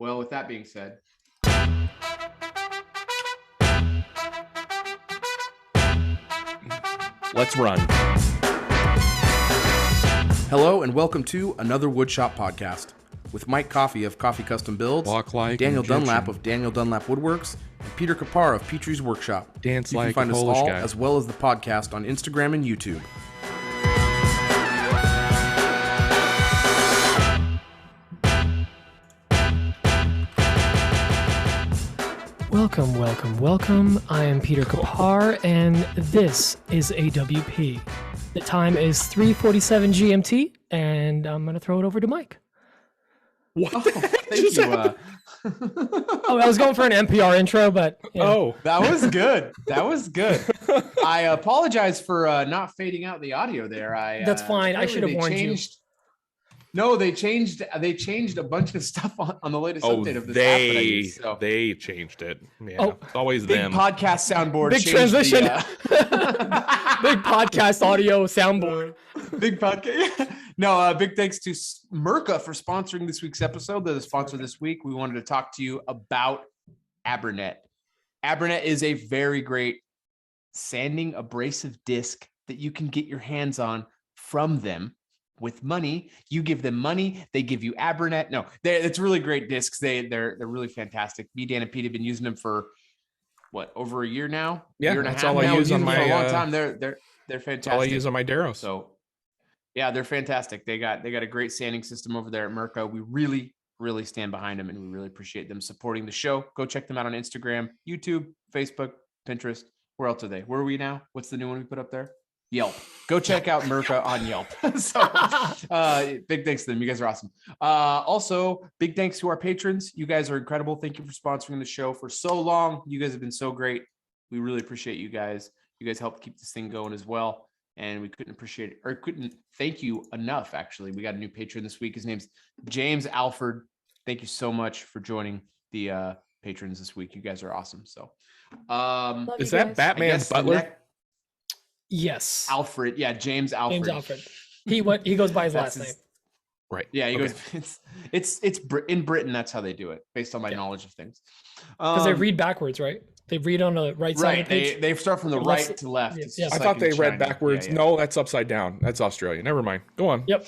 Well, with that being said, let's run. Hello and welcome to another Woodshop podcast with Mike Coffey of Coffee Custom Builds, Daniel Dunlap of Daniel Dunlap Woodworks, and Peter Kapar of Petrie's Workshop. Dance you like can find a us Polish all guy. as well as the podcast on Instagram and YouTube. Welcome. I am Peter Kapar, and this is AWP. The time is 3:47 GMT, and I'm going to throw it over to Mike. What? thank you. I was going for an NPR intro, but... Yeah. Oh, That was good. I apologize for not fading out the audio there. That's fine. I should have warned you. No, they changed a bunch of stuff on the latest update of this app that I use. So. They changed it. Yeah, Oh, it's always Big them. podcast soundboard. Big changed transition. The, Big podcast audio soundboard. big podcast. No, big thanks to MIRKA for sponsoring this week's episode. They're the sponsor this week. We wanted to talk to you about Barnett. Barnett is a very great sanding abrasive disc that you can get your hands on from them. With money, you give them money, they give you Barnett. No, it's really great discs. They're really fantastic. Me, Dan, and Pete have been using them for what, over a year now? Yeah, year and that's a half all I now. use on Using them my. for a long time. They're fantastic. That's all I use on my Daros. So, yeah, they're fantastic. They got a great sanding system over there at MIRKA. We really stand behind them, and we really appreciate them supporting the show. Go check them out on Instagram, YouTube, Facebook, Pinterest. Where else are they? Where are we now? What's the new one we put up there? Yelp. Go check out MIRKA on Yelp. So big thanks to them. You guys are awesome. Also, big thanks to our patrons. You guys are incredible. Thank you for sponsoring the show for so long. You guys have been so great. We really appreciate you guys. You guys helped keep this thing going as well. And we couldn't thank you enough, actually. We got a new patron this week. His name's James Alford. Thank you so much for joining the patrons this week. You guys are awesome. So Is that Batman's butler? Yes. Alfred. Yeah, James Alfred. James Alfred. He goes by his last name. Right. Yeah, he goes. It's in Britain. That's how they do it, based on my knowledge of things. Because they read backwards, right? They read on the right side of the page. They start from the right to left. Yes. It's just I like thought they in read China. backwards. Yeah. No, that's upside down. That's Australia. Never mind. Go on. Yep.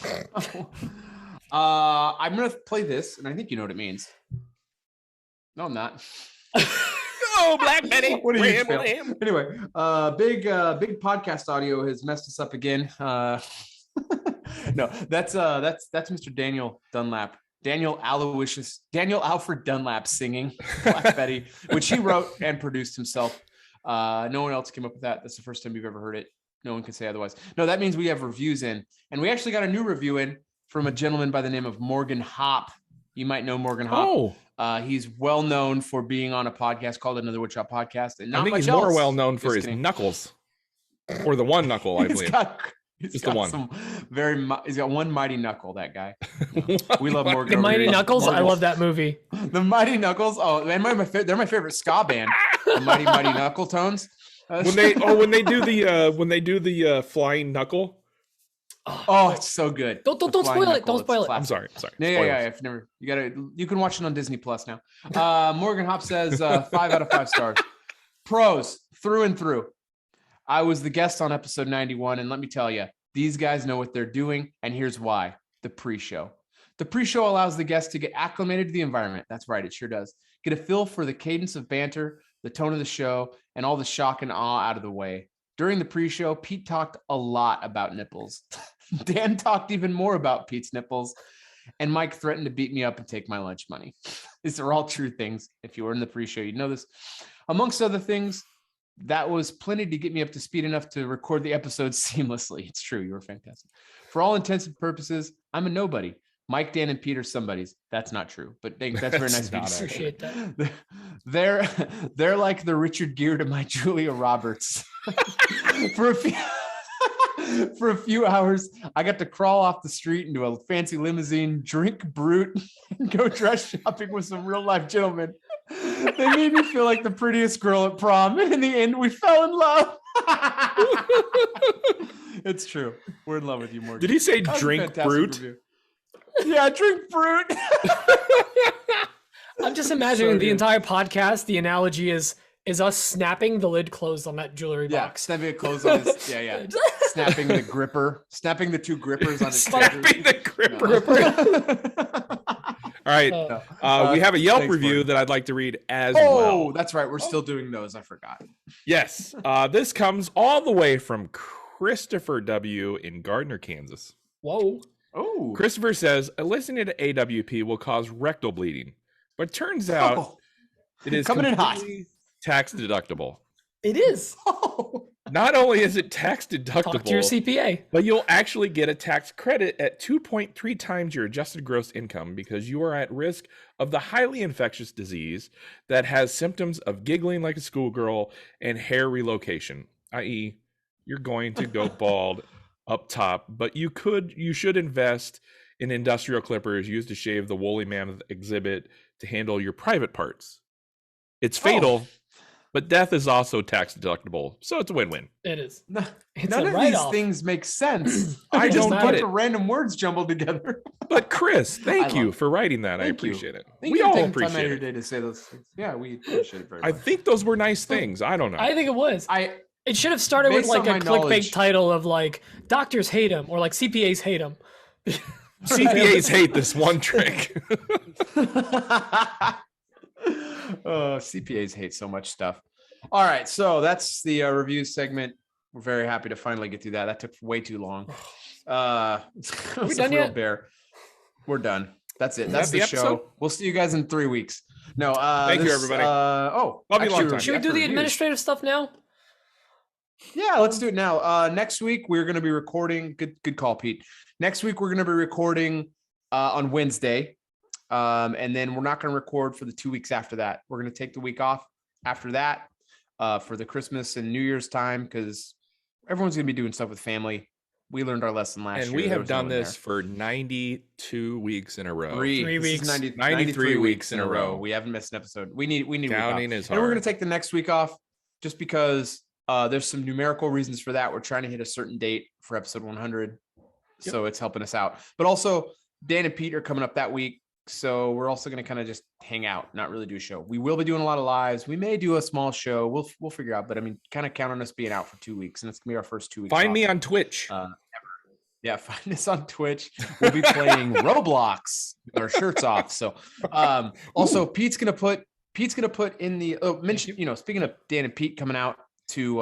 I'm gonna play this, and I think you know what it means. No, I'm not. Oh, Black Betty. What are you Ram, doing? Anyway, big podcast audio has messed us up again. No, that's Mr. Daniel Dunlap. Daniel Alfred Dunlap singing Black Betty, which he wrote and produced himself. No one else came up with that. That's the first time you've ever heard it. No one can say otherwise. No, that means we have reviews in, and we actually got a new review in from a gentleman by the name of Morgan Hop. You might know Morgan Hop. Oh. He's well known for being on a podcast called Another Woodshop Podcast, and not I think much he's more else. well known for Just his kidding. knuckles, or the one knuckle, I He's believe. He's Just the one. He's got one mighty knuckle. That guy. We love Morgan. The over Mighty here. Knuckles. I Morgan. love that movie. The Mighty Knuckles. Oh, man, they're my favorite ska band. The Mighty Knuckle Tones. when they do the flying knuckle. Oh, it's so good. Don't The flying spoil it. knuckle, Don't spoil it's it. I'm classic. sorry. Yeah. If never, you can watch it on Disney Plus now. Morgan Hop says 5 out of 5 stars. Pros through and through. I was the guest on episode 91, and let me tell you, these guys know what they're doing, and here's why. The pre-show. The pre-show allows the guest to get acclimated to the environment. That's right, it sure does. Get a feel for the cadence of banter, the tone of the show, and all the shock and awe out of the way. During the pre-show, Pete talked a lot about nipples. Dan talked even more about Pete's nipples, and Mike threatened to beat me up and take my lunch money. These are all true things. If you were in the pre-show, you'd know this. Amongst other things, that was plenty to get me up to speed enough to record the episode seamlessly. It's true. You were fantastic. For all intents and purposes, I'm a nobody. Mike, Dan, and Pete are somebodies. That's not true, but that's very nice of you to say. Appreciate that. They're like the Richard Gere to my Julia Roberts. For a few hours, I got to crawl off the street into a fancy limousine, drink brute, and go dress shopping with some real life gentlemen. They made me feel like the prettiest girl at prom, and in the end, we fell in love. It's true. We're in love with you, Morgan. Did he say That was a drink fantastic brute? review. Yeah, drink brute. I'm just imagining So the good. entire podcast. The analogy is us snapping the lid closed on that jewelry Yeah, box. snapping it closed on his. Yeah. Snapping the gripper. Snapping the two grippers on his. Snapping the gripper. All right. We have a Yelp review that I'd like to read as well. Oh, that's right. We're still doing those. I forgot. Yes. This comes all the way from Christopher W. in Gardner, Kansas. Whoa. Oh. Christopher says, listening to AWP will cause rectal bleeding, but turns out it is coming in hot. Tax deductible. It is. Not only is it tax deductible, Talk to your CPA. but you'll actually get a tax credit at 2.3 times your adjusted gross income because you are at risk of the highly infectious disease that has symptoms of giggling like a schoolgirl and hair relocation, i.e., you're going to go bald up top, but you should invest in industrial clippers used to shave the woolly mammoth exhibit to handle your private parts. It's fatal. But death is also tax deductible, so it's a win-win. It is. None a of write-off. these things make sense. I Just don't a get bunch it. of random words jumbled together. But Chris, thank I you love it. for writing that. I Thank you. appreciate it. Thank We you for all taking time out of appreciate your it. day to say those things. Yeah, we appreciate it very I much. think those were nice things. I don't know. I think it was. It should have started with Based like on a my clickbait knowledge- title of like doctors hate him or like CPAs hate him. CPAs hate this one trick. CPAs hate so much stuff. All right, so that's the review segment. We're very happy to finally get through that. That took way too long. We done yet? bear. We're done. That's it. Is That's that the the show. episode? We'll see you guys in 3 weeks. No, Thank you, everybody. Love you long time. Should we do the administrative stuff now? Yeah, let's do it now. Next week we're going to be recording. Good call, Pete. Next week we're going to be recording on Wednesday, and then we're not going to record for the 2 weeks after that. We're going to take the week off after that for the Christmas and New Year's time because everyone's going to be doing stuff with family. We learned our lesson last year. And we There have was no done one this there. for 92 weeks in a row. Three This is weeks. 93 weeks in a row. We haven't missed an episode. We need Counting week off. is And we're hard. going to take the next week off just because there's some numerical reasons for that. We're trying to hit a certain date for episode 100. So it's helping us out. But also Dan and Pete are coming up that week. So we're also going to kind of just hang out, not really do a show. We will be doing a lot of lives. We may do a small show. We'll figure out. But I mean, kind of count on us being out for 2 weeks. And it's going to be our first 2 weeks. Find off. me on Twitch. Yeah, find us on Twitch. We'll be playing Roblox with our shirts off. So also Pete's gonna put in the speaking of Dan and Pete coming out to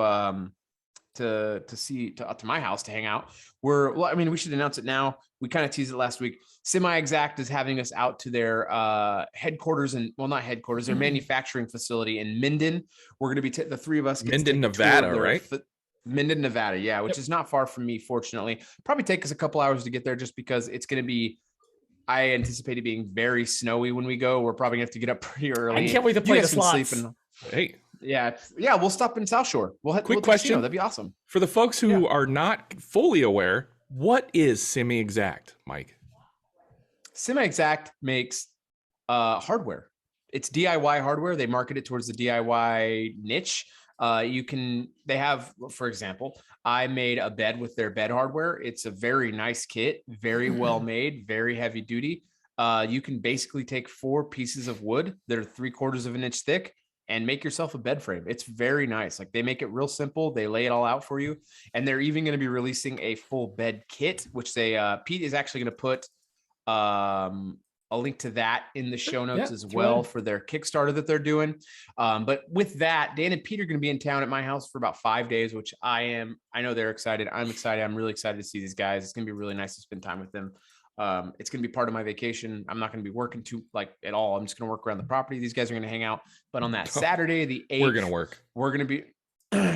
my house to hang out. We should announce it now. We kind of teased it last week. Semi-Exact is having us out to their headquarters not headquarters, their manufacturing facility in Minden. We're gonna be the three of us. Minden, Nevada, right? Minden, Nevada, yeah, which is not far from me, fortunately. Probably take us a couple hours to get there just because it's going to be, I anticipate it being very snowy when we go. We're probably going to have to get up pretty early. I can't wait to You play the guys can sleep slots. Hey, yeah, we'll stop in South Shore. We'll Quick do question. casino. That'd be awesome. for the folks who are not fully aware, what is semi-exact, Mike? Semi-Exact makes hardware. It's DIY hardware. They market it towards the DIY niche. They have, for example, I made a bed with their bed hardware. It's a very nice kit, very well made, very heavy duty. You can basically take 4 pieces of wood that are 3/4 of an inch thick and make yourself a bed frame. It's very nice. Like they make it real simple. They lay it all out for you. And they're even going to be releasing a full bed kit, which Pete is actually going to put, a link to that in the show notes as well for their Kickstarter that they're doing. But with that, Dan and Pete are going to be in town at my house for about 5 days, which I know they're excited. I'm excited. I'm really excited to see these guys. It's going to be really nice to spend time with them. It's going to be part of my vacation. I'm not going to be working at all. I'm just going to work around the property. These guys are going to hang out. But on that Saturday, the 8th, We're going to work. We're going to be,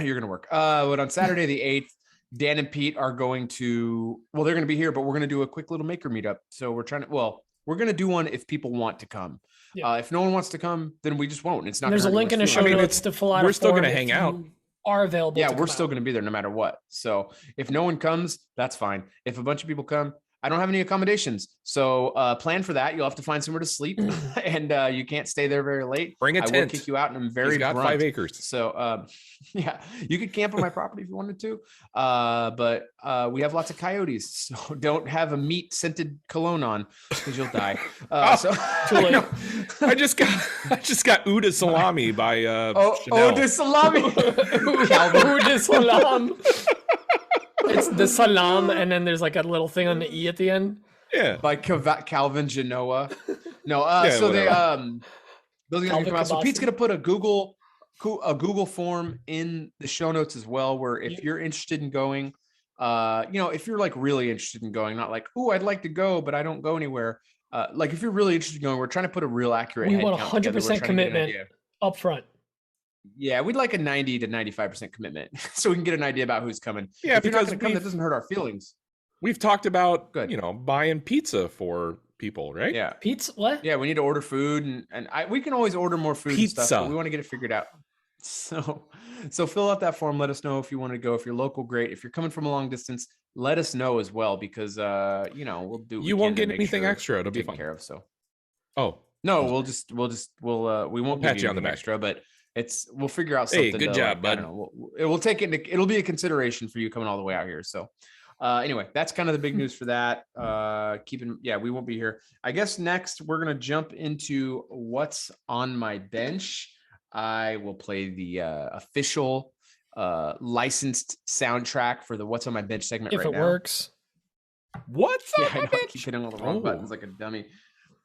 you're going to work. But on Saturday, the 8th, Dan and Pete are going to, they're going to be here, but we're going to do a quick little maker meetup. So we're going to do one if people want to come. Yeah. If no one wants to come, then we just won't. It's not. There's a gonna hurt link in the anyone's show feelings. notes to fill out. we're a still form gonna if hang you out. Are available. Yeah, to we're come still out. going to be there no matter what. So if no one comes, that's fine. If a bunch of people come, I don't have any accommodations. So plan for that. You'll have to find somewhere to sleep and you can't stay there very late. Bring a I will tent. kick you out and I'm very He's got blunt. 5 acres. So yeah, you could camp on my property if you wanted to. But we have lots of coyotes. So don't have a meat scented cologne on because you'll die. So I just got Uda salami by Chanel. Uda salami. Uda salam. It's the salam, and then there's like a little thing on the E at the end. Yeah. By Calvin Genoa. No, so whatever. they those guys are come out. So Calvin Pete's gonna put a Google form in the show notes as well, where if you're interested in going, if you're like really interested in going, not like, I'd like to go, but I don't go anywhere. Like if you're really interested in going, we're trying to put a real accurate. We head want count together. We're 100% trying to get an commitment idea. up front. Yeah, we'd like a 90 to 95% commitment, so we can get an idea about who's coming. Yeah, if you're not because going to come, that doesn't hurt our feelings. We've talked about, Good. buying pizza for people, right? Yeah. Pizza? What? Yeah, we need to order food, and we can always order more food and stuff, Pizza. but we want to get it figured out. So fill out that form. Let us know if you want to go. If you're local, great. If you're coming from a long distance, let us know as well, because we'll do. What You we won't can to get make anything sure extra. It'll be taken fun. care of. So Oh no, we won't pat give you on the anything back. extra, but we'll figure out something. Hey, good job, I bud. don't know. We'll take it. It'll be a consideration for you coming all the way out here. So. Anyway, that's kind of the big news for that. We won't be here. I guess next we're going to jump into what's on my bench. I will play the official licensed soundtrack for the What's on My Bench segment If right it now. works. What's Yeah, up, I know, I bitch? keep hitting all the wrong buttons like a dummy.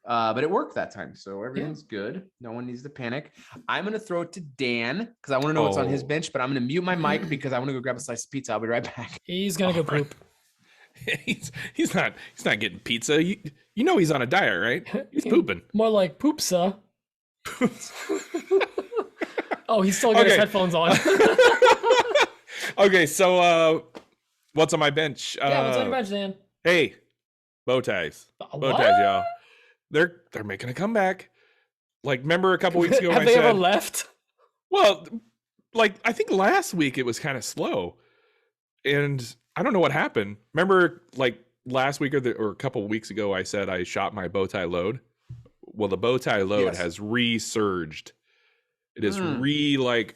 But it worked that time, so everything's good. No one needs to panic. I'm going to throw it to Dan because I want to know what's on his bench, but I'm going to mute my mic because I want to go grab a slice of pizza. I'll be right back. He's going to go poop. He's not getting pizza. You know he's on a diet, right? He's pooping. More like poopsa. Oh, he's still got his Okay. headphones on. Okay, so what's on my bench? Yeah, what's on your bench, Dan? Hey, bow ties. Bow What? ties, y'all. They're making a comeback. Like, remember a couple weeks ago Have when they I said, ever left? well, like I think last week it was kind of slow, and I don't know what happened. Remember, like last week or a couple of weeks ago, I said I shot my bow tie load. Well, the bow tie load Yes. has resurged. It is re-energized.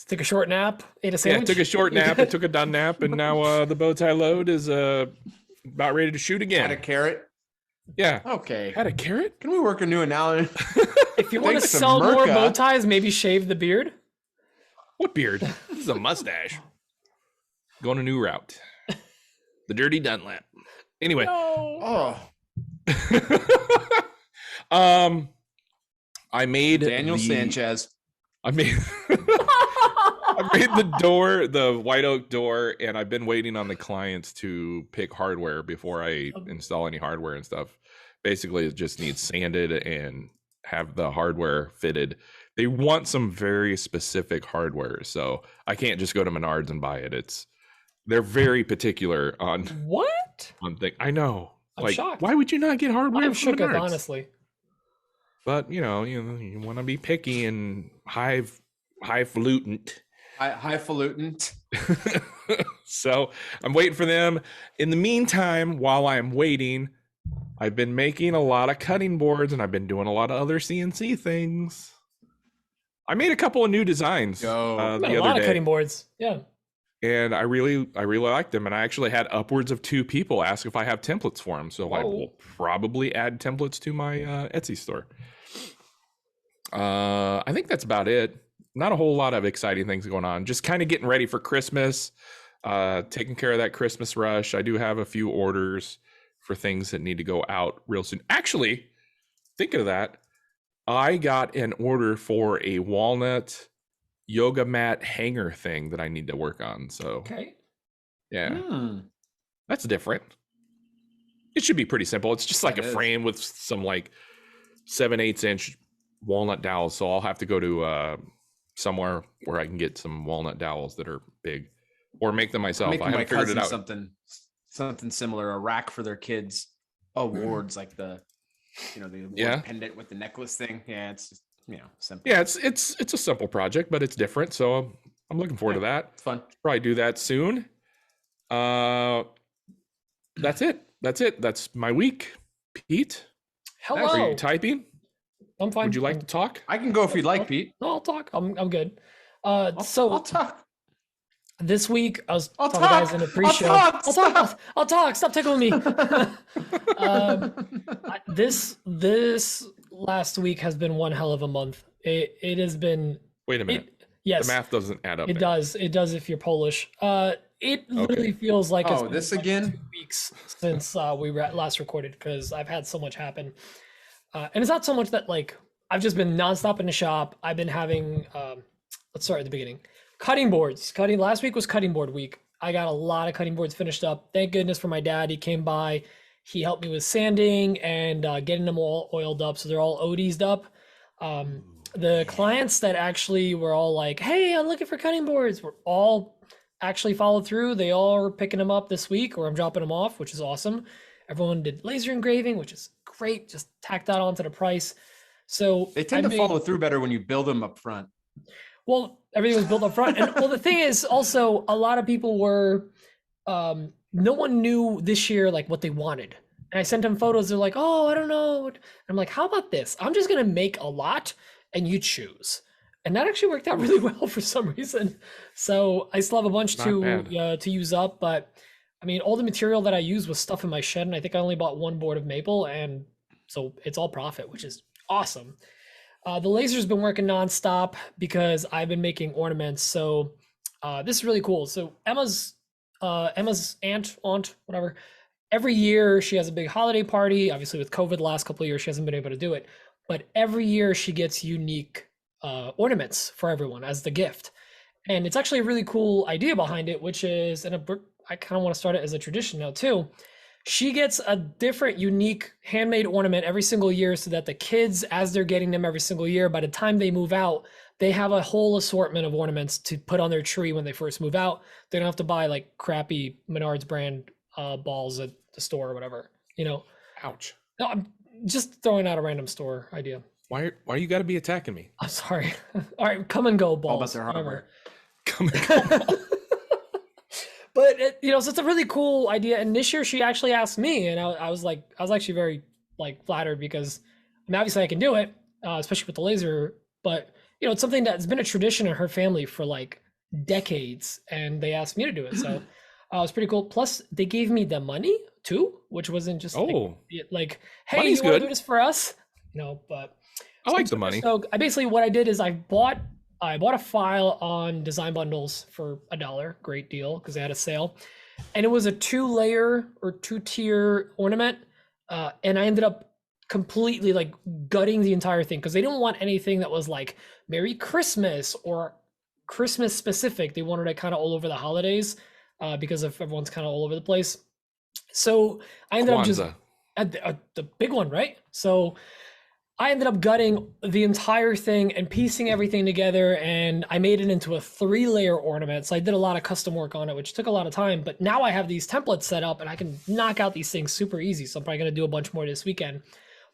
Took a short nap, ate a Yeah, sandwich. took a short nap, and took a done nap, and now the bow tie load is about ready to shoot Had again. a carrot. Yeah, Okay. had a carrot. Can we work a new analogy? If you want to Thanks to sell more MIRKA. bow ties, maybe shave the beard. What beard? This is a mustache. Going a new route. The dirty Dunlap. Anyway, Oh, I made Daniel the- Sanchez. I made I made the door, the white oak door, and I've been waiting on the clients to pick hardware before I install any hardware and stuff. Basically, it just needs sanded and have the hardware fitted. They want some very specific hardware, so I can't just go to Menards and buy it. They're very particular on What? thing. I know. I'm like, shocked. why would you not get hardware I'm from shooketh, Menards? honestly. But you want to be picky and highfalutin. Highfalutin. So I'm waiting for them. In the meantime, while I'm waiting, I've been making a lot of cutting boards and I've been doing a lot of other CNC things. I made a couple of new designs Yo. the Got a other lot of day, cutting boards. Yeah. and I really like them. And I actually had upwards of 2 people ask if I have templates for them. So I Whoa. will probably add templates to my Etsy store. I think that's about it. Not a whole lot of exciting things going on. Just kind of getting ready for Christmas, taking care of that Christmas rush. I do have a few orders for things that need to go out real soon. Actually, thinking of that, I got an order for a walnut yoga mat hanger thing that I need to work on. So Okay. yeah, Hmm. that's different. It should be pretty simple. It's just like That a is. frame with some like 7/8 inch walnut dowels. So I'll have to go to somewhere where I can get some walnut dowels that are big, or make them myself. Making I my haven't figured it cousin out. something similar, a rack for their kids awards, like the award Yeah. pendant with the necklace thing. Yeah, it's just simple. Yeah, it's a simple project, but it's different. So I'm looking forward to that. It's fun. Probably do that soon. That's it. That's my week. Pete, Hello. are you typing? I'm fine. Would you like to talk? I can go if you'd like, Pete. No, I'll talk. I'm good. I'll talk. This week I was I'll talking to guys talk. in a pre-show. I'll talk. Stop tickling me. This last week has been one hell of a month. It has been. Wait a minute. Yes, the math doesn't add up. It does. It does if you're Polish. It literally feels like it's been this like again? 2 weeks since we last recorded because I've had so much happen. And it's not so much that like I've just been nonstop in the shop. I've been having let's start at the beginning. Cutting boards. Last week was cutting board week. I got a lot of cutting boards finished up. Thank goodness for my dad. He came by. He helped me with sanding and getting them all oiled up, so they're all OD'd up. The clients that actually were all like, "Hey, I'm looking for cutting boards," were all actually followed through. They all are picking them up this week, or I'm dropping them off, which is awesome. Everyone did laser engraving, which is great. Just tack that onto the price. So they tend to follow through better when you build them up front. Well, everything was built up front. And well, the thing is also a lot of people were, no one knew this year, like what they wanted. And I sent them photos. They're like, "Oh, I don't know." And I'm like, "How about this? I'm just going to make a lot and you choose." And that actually worked out really well for some reason. So I still have a bunch to use up, but I mean, all the material that I used was stuff in my shed. And I think I only bought one board of maple. And so it's all profit, which is awesome. The laser's been working nonstop because I've been making ornaments. So this is really cool. So Emma's aunt, whatever. Every year she has a big holiday party. Obviously with COVID the last couple of years, she hasn't been able to do it. But every year she gets unique ornaments for everyone as the gift. And it's actually a really cool idea behind it, which is, and I kind of want to start it as a tradition now too. She gets a different, unique handmade ornament every single year so that the kids, as they're getting them every single year, by the time they move out, they have a whole assortment of ornaments to put on their tree when they first move out. They don't have to buy like crappy Menards brand balls at the store or whatever, you know? Ouch. No, I'm just throwing out a random store idea. Why you got to be attacking me? I'm sorry. All right, come and go balls. All about their hardware. Come and go. But so it's a really cool idea. And this year she actually asked me, and I was actually very like flattered because I mean, obviously I can do it, especially with the laser. But it's something that's been a tradition in her family for like decades, and they asked me to do it. So it was pretty cool. Plus, they gave me the money too, which wasn't just like hey, money's you want to good. do this for us? But I like the money. So I basically what I did is I bought a file on Design Bundles for $1. Great deal because they had a sale. And it was a 2-layer or 2-tier ornament. And I ended up completely like gutting the entire thing because they didn't want anything that was like Merry Christmas or Christmas specific. They wanted it kind of all over the holidays because of everyone's kind of all over the place. So I ended up just at the big one, right? So I ended up gutting the entire thing and piecing everything together, and I made it into a 3-layer ornament. So I did a lot of custom work on it, which took a lot of time, but now I have these templates set up and I can knock out these things super easy. So I'm probably going to do a bunch more this weekend,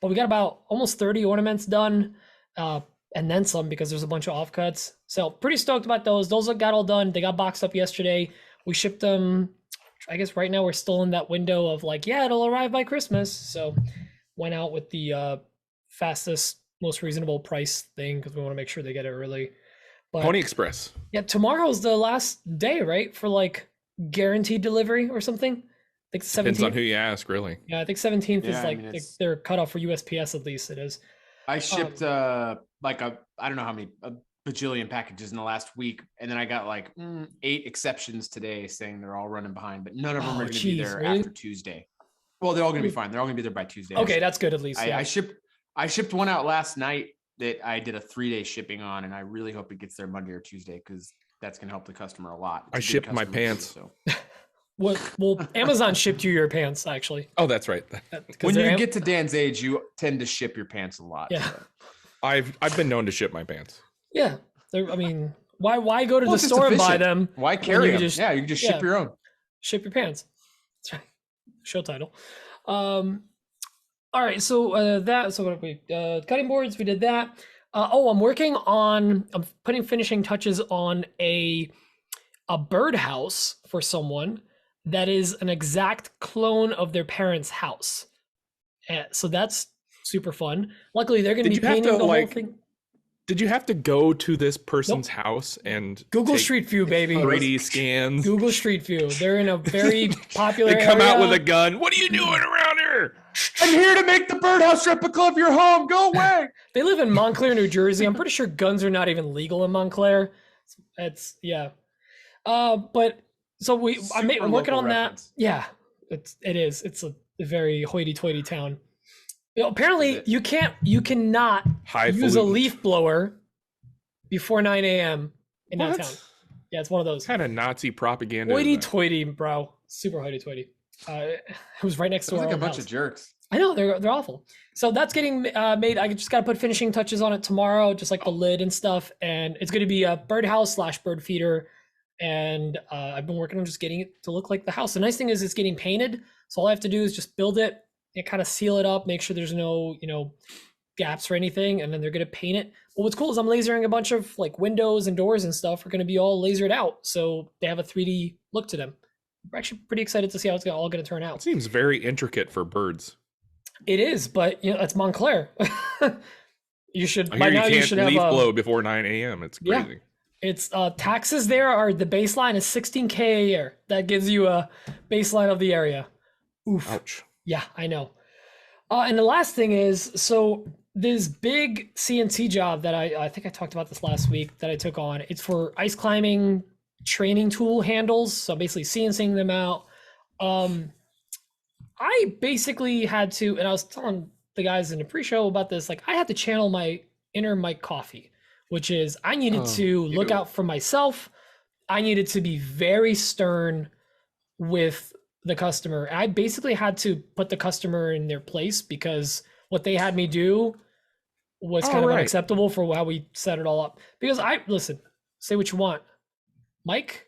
but we got about almost 30 ornaments done and then some because there's a bunch of offcuts. So pretty stoked about those. Those got all done. They got boxed up yesterday. We shipped them. I guess right now we're still in that window of like, yeah, it'll arrive by Christmas. So went out with the fastest, most reasonable price thing because we want to make sure they get it early. But Pony Express. Yeah, tomorrow's the last day, right? For like guaranteed delivery or something. I think 17th. Depends on who you ask, really. Yeah, I think 17th is like their cutoff for USPS, at least it is. I shipped I don't know how many, a bajillion packages in the last week. And then I got like 8 exceptions today saying they're all running behind, but none of them are going to be there after Tuesday. Well, they're all going to be fine. They're all going to be there by Tuesday. Okay, that's good at least. Yeah. I shipped one out last night that I did a 3-day shipping on, and I really hope it gets there Monday or Tuesday because that's going to help the customer a lot. I shipped my pants. So. Well, Amazon shipped you your pants, actually. Oh, that's right. When you get to Dan's age, you tend to ship your pants a lot. Yeah. So. I've been known to ship my pants. Yeah. I mean, why go to the store and buy them? Why carry them? You can just ship your own. Ship your pants. That's right. Show title. All right, so what we cutting boards, we did that. I'm putting finishing touches on a birdhouse for someone. that is an exact clone of their parents' house. So that's super fun. Luckily, they're going to be painting the whole thing. Did you have to go to this person's house and Google Street View, baby? 3D scans. Google Street View. They're in a very popular They come area. out with a gun. What are you doing around here? I'm here to make the birdhouse replica of your home. Go away. They live in Montclair, New Jersey. I'm pretty sure guns are not even legal in Montclair. It's yeah. But so I'm working on reference. that. Yeah, it is. It's a very hoity-toity town. Apparently, you cannot use a leaf blower before 9 a.m. in that town. Yeah, it's one of those. What kind of Nazi propaganda? Hoity-toity, bro. Super hoity-toity. It was right next to our like a own bunch house. of jerks. I know, they're awful. So that's getting made. I just got to put finishing touches on it tomorrow, just like the lid and stuff. And it's going to be a birdhouse / bird feeder. And I've been working on just getting it to look like the house. The nice thing is it's getting painted. So all I have to do is just build it and kind of seal it up, make sure there's no, gaps or anything. And then they're going to paint it. But what's cool is I'm lasering a bunch of like windows and doors and stuff are going to be all lasered out. So they have a 3D look to them. We're actually pretty excited to see how it's all going to turn out. It seems very intricate for birds. It is, but it's Montclair. You should I hear you can't leaf have blow before 9 a.m. It's crazy. Yeah. It's taxes there are the baseline is $16K a year. That gives you a baseline of the area. Oof. Ouch. Yeah, I know. And the last thing is, so this big CNC job that I think I talked about this last week that I took on. It's for ice climbing training tool handles. So basically CNCing them out. I basically had to, and I was telling the guys in the pre-show about this, like I had to channel my inner Mike Coffee, which is I needed to look out for myself. I needed to be very stern with the customer. I basically had to put the customer in their place because what they had me do was kind of unacceptable for how we set it all up. Because listen, say what you want. Mike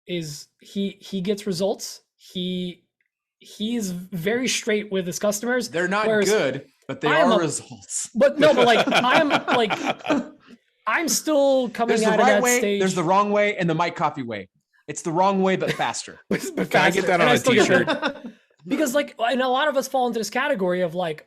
is he gets results. He's very straight with his customers. They're not good, but they are results. But no, but like I'm still coming out of that stage. There's the wrong way and the Mike Coffee way. It's the wrong way, but faster. Can I get that on a t-shirt? Because like, and a lot of us fall into this category of like,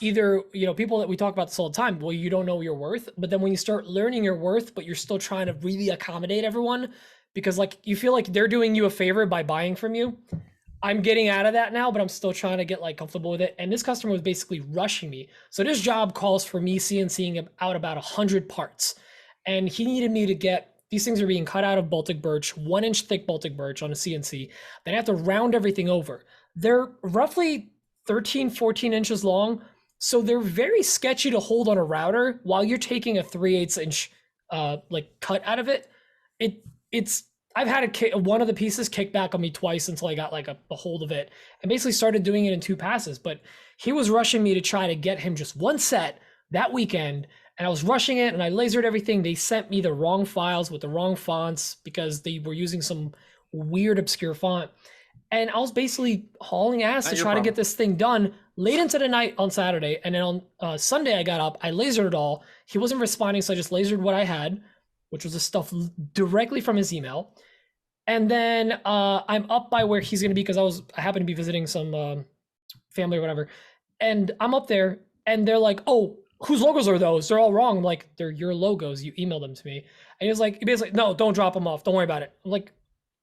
either, people that we talk about this all the time, well, you don't know your worth, but then when you start learning your worth, but you're still trying to really accommodate everyone because like, you feel like they're doing you a favor by buying from you. I'm getting out of that now, but I'm still trying to get like comfortable with it. And this customer was basically rushing me. So this job calls for me CNCing out about 100 parts. And he needed me to get, these things are being cut out of Baltic birch, 1 inch thick Baltic birch on a CNC. Then I have to round everything over. They're roughly 13, 14 inches long. So they're very sketchy to hold on a router while you're taking a 3/8 inch cut out of it. I've had one of the pieces kick back on me twice until I got like a hold of it and basically started doing it in 2 passes. But he was rushing me to try to get him just one set that weekend. And I was rushing it and I lasered everything. They sent me the wrong files with the wrong fonts because they were using some weird obscure font. And I was basically hauling ass to try to get this thing done late into the night on Saturday. And then on Sunday, I got up, I lasered it all. He wasn't responding, so I just lasered what I had, which was the stuff directly from his email. And then I'm up by where he's going to be because I happened to be visiting some family or whatever. And I'm up there and they're like, oh, whose logos are those? They're all wrong. I'm like, they're your logos. You emailed them to me. And he was like, basically, no, don't drop them off. Don't worry about it. I'm like,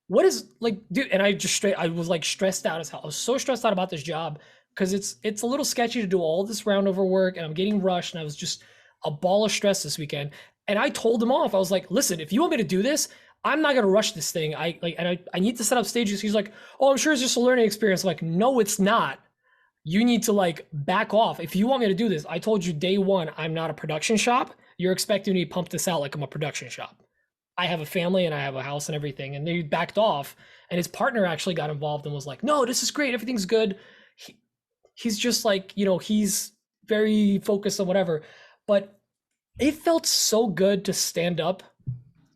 what is like, dude? And I was like stressed out as hell. I was so stressed out about this job because it's a little sketchy to do all this roundover work and I'm getting rushed and I was just a ball of stress this weekend. And I told him off. I was like, listen, if you want me to do this, I'm not gonna rush this thing. I need to set up stages. He's like, oh, I'm sure it's just a learning experience. I'm like, no, it's not. You need to like back off. If you want me to do this, I told you day one, I'm not a production shop. You're expecting me to pump this out like I'm a production shop. I have a family and I have a house and everything. And they backed off and his partner actually got involved and was like, no, this is great. Everything's good. He's just like, he's very focused on whatever, but it felt so good to stand up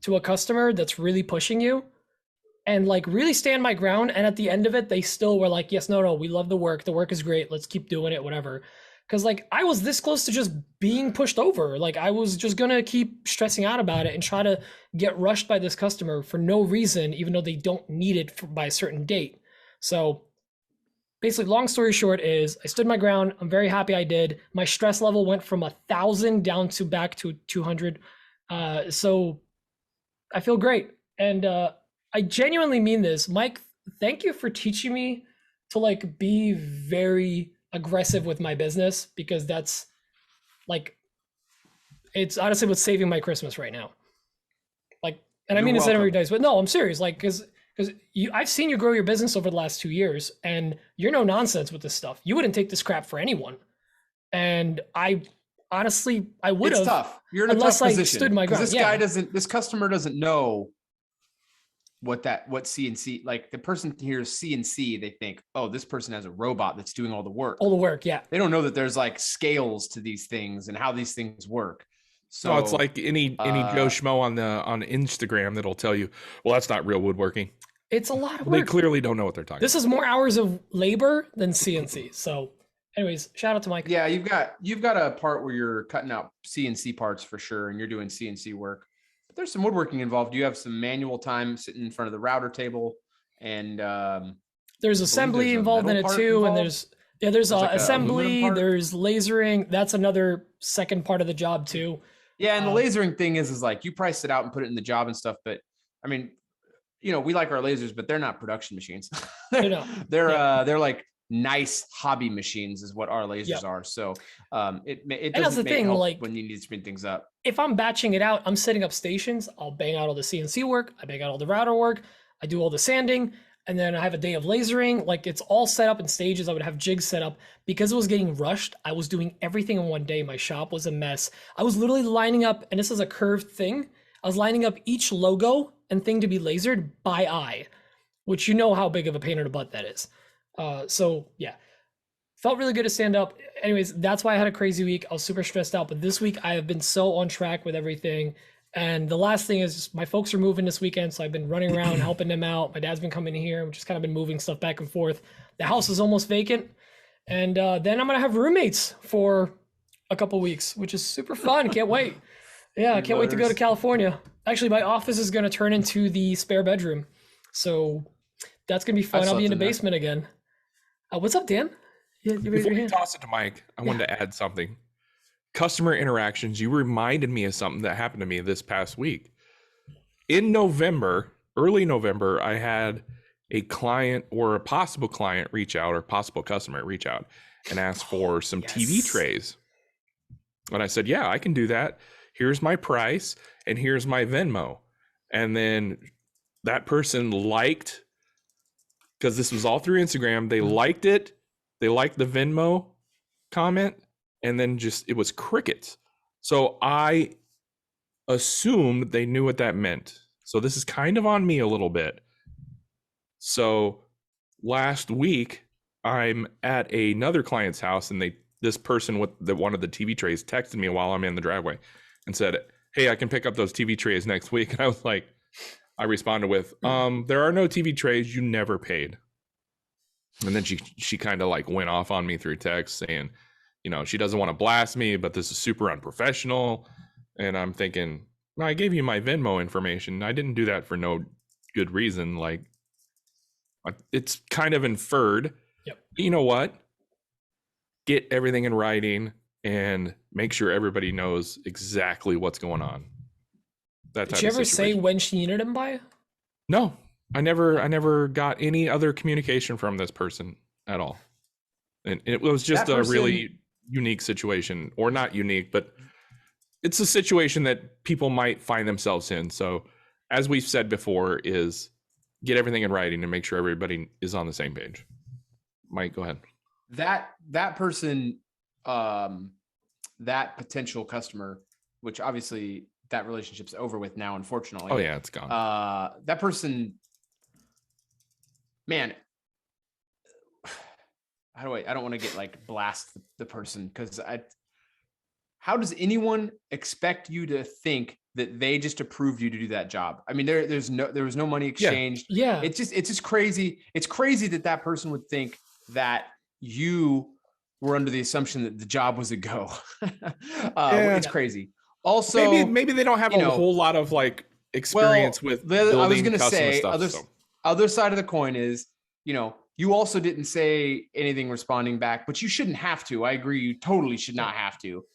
to a customer that's really pushing you and like really stand my ground. And at the end of it, they still were like, yes, no, we love the work. The work is great. Let's keep doing it, whatever. Because like I was this close to just being pushed over. Like I was just gonna keep stressing out about it and try to get rushed by this customer for no reason, even though they don't need it by a certain date. So basically, long story short is I stood my ground. I'm very happy I did. My stress level went from 1,000 down to back to 200. So I feel great. And I genuinely mean this. Mike, thank you for teaching me to like be very aggressive with my business, because that's like, it's honestly what's saving my Christmas right now. Like, and I mean this every day, but no, I'm serious. Like, because I've seen you grow your business over the last 2 years, and you're no nonsense with this stuff. You wouldn't take this crap for anyone. And I honestly, I would have. It's tough. You're in a tough position. Stood my ground. This customer doesn't know what CNC, like the person hears CNC, they think, oh, this person has a robot that's doing all the work. All the work, yeah. They don't know that there's like scales to these things and how these things work. So it's like any Joe Schmo on Instagram that'll tell you, well, that's not real woodworking. It's a lot of work. They clearly don't know what they're talking about. This is more hours of labor than CNC. So anyways, shout out to Mike. Yeah, you've got a part where you're cutting out CNC parts for sure, and you're doing CNC work. But there's some woodworking involved. You have some manual time sitting in front of the router table, and there's assembly involved in it too. And there's like assembly, there's lasering. That's another second part of the job too. Yeah, and the lasering thing is like you price it out and put it in the job and stuff. But I mean, you know, we like our lasers, but they're not production machines. They're like nice hobby machines is what our lasers are. So it doesn't make help like when you need to spin things up. If I'm batching it out, I'm setting up stations. I'll bang out all the CNC work. I bang out all the router work. I do all the sanding. And then I have a day of lasering. Like it's all set up in stages. I would have jigs set up. Because it was getting rushed, I was doing everything in one day. My shop was a mess. I was literally lining up, and this is a curved thing. I was lining up each logo and thing to be lasered by eye, which you know how big of a pain in the butt that is. So yeah, felt really good to stand up. Anyways, that's why I had a crazy week. I was super stressed out, but this week I have been so on track with everything. And the last thing is just my folks are moving this weekend, so I've been running around helping them out. My dad's been coming here, we've just kind of been moving stuff back and forth. The house is almost vacant, and then I'm gonna have roommates for a couple weeks, which is super fun. Can't wait. Yeah, I can't wait to go to California. Actually, my office is gonna turn into the spare bedroom, so that's gonna be fun. I'll be in the basement again. What's up, Dan? You raise Before your you hand. toss it to Mike, I wanted to add something. Customer interactions. You reminded me of something that happened to me this past week. In November, early November, I had a client or a possible client reach out, or possible customer reach out and ask for some TV trays. And I said, yeah, I can do that. Here's my price and here's my Venmo. And then that person liked, because this was all through Instagram, they liked it. They liked the Venmo comment, and then just, it was crickets. So I assumed they knew what that meant. So this is kind of on me a little bit. So last week, I'm at another client's house, and this person that wanted the TV trays texted me while I'm in the driveway and said, hey, I can pick up those TV trays next week. And I was like, I responded with, there are no TV trays, you never paid. And then she kind of like went off on me through text saying, you know, she doesn't want to blast me, but this is super unprofessional. And I'm thinking, no, I gave you my Venmo information. I didn't do that for no good reason. Like, it's kind of inferred. Yep. You know what? Get everything in writing and make sure everybody knows exactly what's going on. Did she ever say when she needed them by? No, I never got any other communication from this person at all. And it was just a really unique situation, or not unique, but it's a situation that people might find themselves in. So as we've said before, is get everything in writing and make sure everybody is on the same page. Mike, go ahead. That person, that potential customer, which obviously that relationship's over with now, unfortunately. Oh yeah, it's gone. That person, man, I don't want to get like blast the person, because how does anyone expect you to think that they just approved you to do that job? I mean, there was no money exchanged. Yeah. It's just crazy. It's crazy that person would think that you were under the assumption that the job was a go. It's crazy. Also, maybe they don't have a whole lot of like experience with building I was going to custom say stuff. Other side of the coin is, you also didn't say anything responding back, but you shouldn't have to. I agree. You totally should not have to.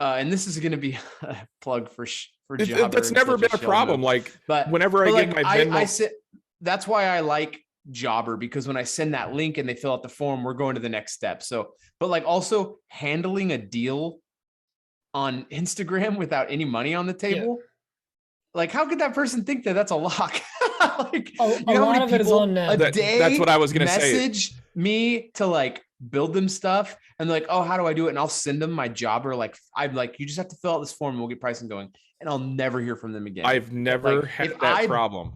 And this is going to be a plug for Jobber. That's never been a problem. But whenever I give my Venmo, that's why I like Jobber, because when I send that link and they fill out the form, we're going to the next step. So, but like also handling a deal on Instagram without any money on the table. Yeah. Like, how could that person think that that's a lock? Like, a lot of it is on a day. That's what I was going to say. Message me to like build them stuff, and they're like, oh, how do I do it? And I'll send them my Jobber. Like, I'm like, you just have to fill out this form, and we'll get pricing going. And I'll never hear from them again. I've never had that problem.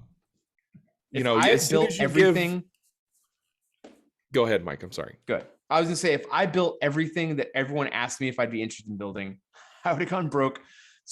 I built everything. Go ahead, Mike. I'm sorry. Good. I was gonna say, if I built everything that everyone asked me if I'd be interested in building, I would have gone broke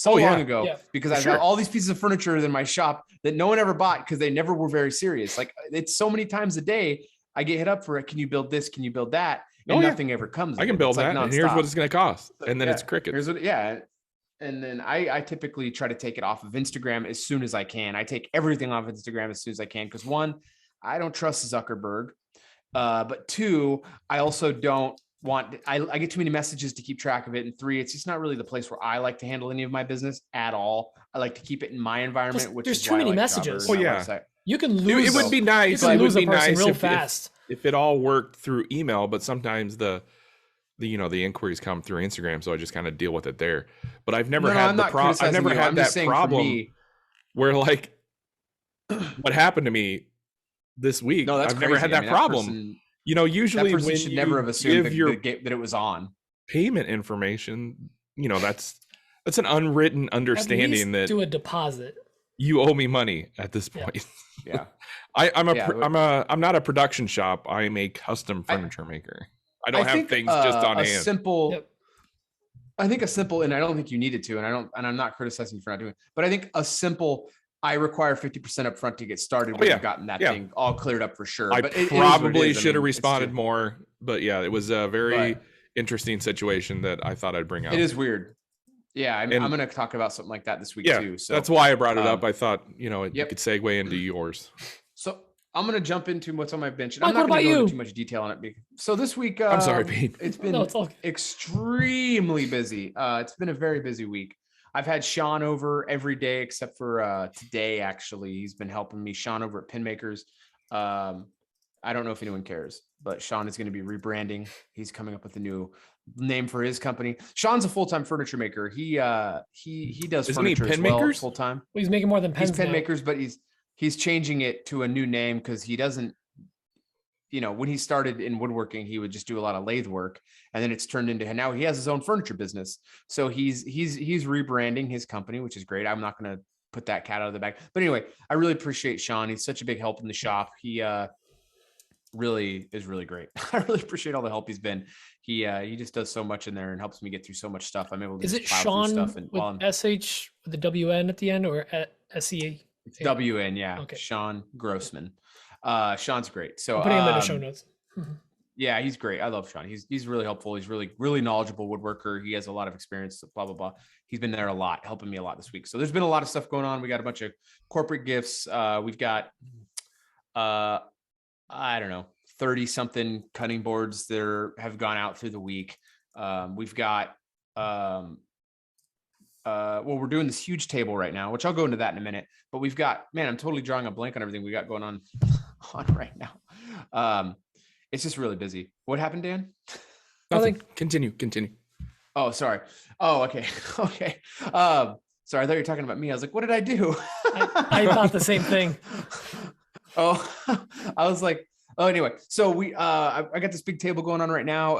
long ago, because I've got all these pieces of furniture in my shop that no one ever bought because they never were very serious. Like, it's so many times a day I get hit up for it. Can you build this? Can you build that? And nothing ever comes. I can build that, and here's what it's going to cost. And then it's crickets. And then I typically try to take it off of Instagram as soon as I can. I take everything off Instagram as soon as I can, because one, I don't trust Zuckerberg. But two, I also don't want, I get too many messages to keep track of it. And three, it's just not really the place where I like to handle any of my business at all. I like to keep it in my environment, which there's is too many messages. You can lose. It would be nice. It would be nice real fast if it all worked through email, but sometimes the inquiries come through Instagram, so I just kind of deal with it there. But I've never had the problem. I've never had that problem where, like, what happened to me this week. No, that's I've never had that problem. Usually that person when should you never have assumed that it was on payment information, that's an unwritten understanding that do a deposit. You owe me money at this point. Yeah. I'm not a production shop. I'm a custom furniture maker. I don't have things just on hand. I think a simple, and I don't think you needed to, and I'm not criticizing you for not doing it, but I think a simple, I require 50% up front to get started when you've gotten that thing all cleared up for sure. I probably should have responded more, but it was a very interesting situation that I thought I'd bring up. It is weird. Yeah, I'm going to talk about something like that this week too. So that's why I brought it up. I thought, you could segue into yours. So I'm going to jump into what's on my bench. And I'm not going to go into too much detail on it. So this week, I'm sorry, Pete. It's been extremely busy. It's been a very busy week. I've had Shawn over every day except for today. Actually, he's been helping me. Shawn over at Pin Makers. I don't know if anyone cares, but Shawn is going to be rebranding. He's coming up with a new name for his company. Shawn's a full-time furniture maker. He does furniture as well, full-time. Well, he's making more than pens. He's Pin Makers, but he's changing it to a new name because he doesn't. When he started in woodworking, he would just do a lot of lathe work, and then it's turned into now he has his own furniture business. So he's rebranding his company, which is great. I'm not going to put that cat out of the bag, but anyway, I really appreciate Shawn. He's such a big help in the shop. He really is really great. I really appreciate all the help he's been. He just does so much in there and helps me get through so much stuff. I'm able to. Is it Shawn stuff with SH with the WN at the end or SE? It's WN, yeah. Okay. Shawn Grossman. Shawn's great. So I'm putting him in the show notes. Yeah, he's great. I love Shawn. He's really helpful. He's really knowledgeable woodworker. He has a lot of experience, blah, blah, blah. He's been there a lot, helping me a lot this week. So there's been a lot of stuff going on. We got a bunch of corporate gifts. We've got, I don't know, 30 something cutting boards that have gone out through the week. We've got, we're doing this huge table right now, which I'll go into that in a minute, but we've got, I'm totally drawing a blank on everything we got going on right now. It's just really busy. What happened, Dan? Nothing. Continue. Oh, sorry. Oh, okay. Okay. Sorry. I thought you were talking about me. I was like, what did I do? I thought the same thing. Oh, I was like, oh, anyway, so I got this big table going on right now.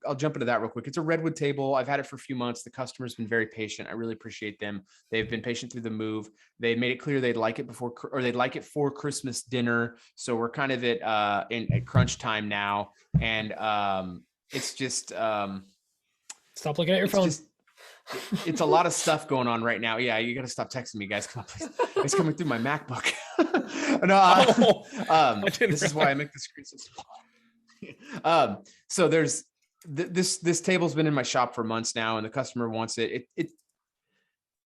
I'll jump into that real quick. It's a redwood table. I've had it for a few months. The customer's been very patient. I really appreciate them. They've been patient through the move. They made it clear they'd like it they'd like it for Christmas dinner. So we're kind of at crunch time now. And it's just, stop looking at your phone. It's a lot of stuff going on right now. Yeah, you got to stop texting me, guys. Come on, please. It's coming through my MacBook. This is why I make the screen so small. So there's this table's been in my shop for months now, and the customer wants it.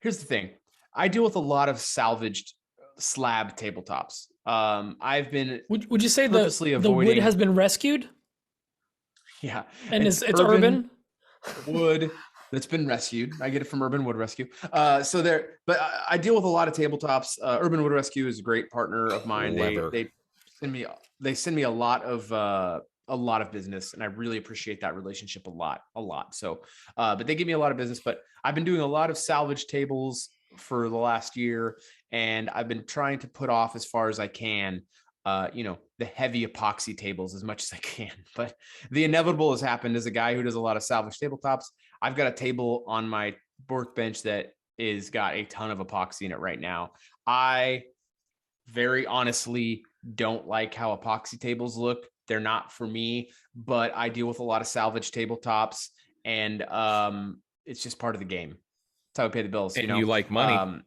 Here's the thing. I deal with a lot of salvaged slab tabletops. I've been Would you say purposely the wood has been rescued? Yeah. And it's urban wood that's been rescued. I get it from Urban Wood Rescue. But I deal with a lot of tabletops. Urban Wood Rescue is a great partner of mine. They send me a lot of business, and I really appreciate that relationship a lot. So, but they give me a lot of business, but I've been doing a lot of salvage tables for the last year, and I've been trying to put off as far as I can, the heavy epoxy tables as much as I can. But the inevitable has happened. As a guy who does a lot of salvage tabletops, I've got a table on my workbench that is got a ton of epoxy in it right now. I very honestly don't like how epoxy tables look. They're not for me, but I deal with a lot of salvage tabletops, and it's just part of the game. That's how I pay the bills. And you like money.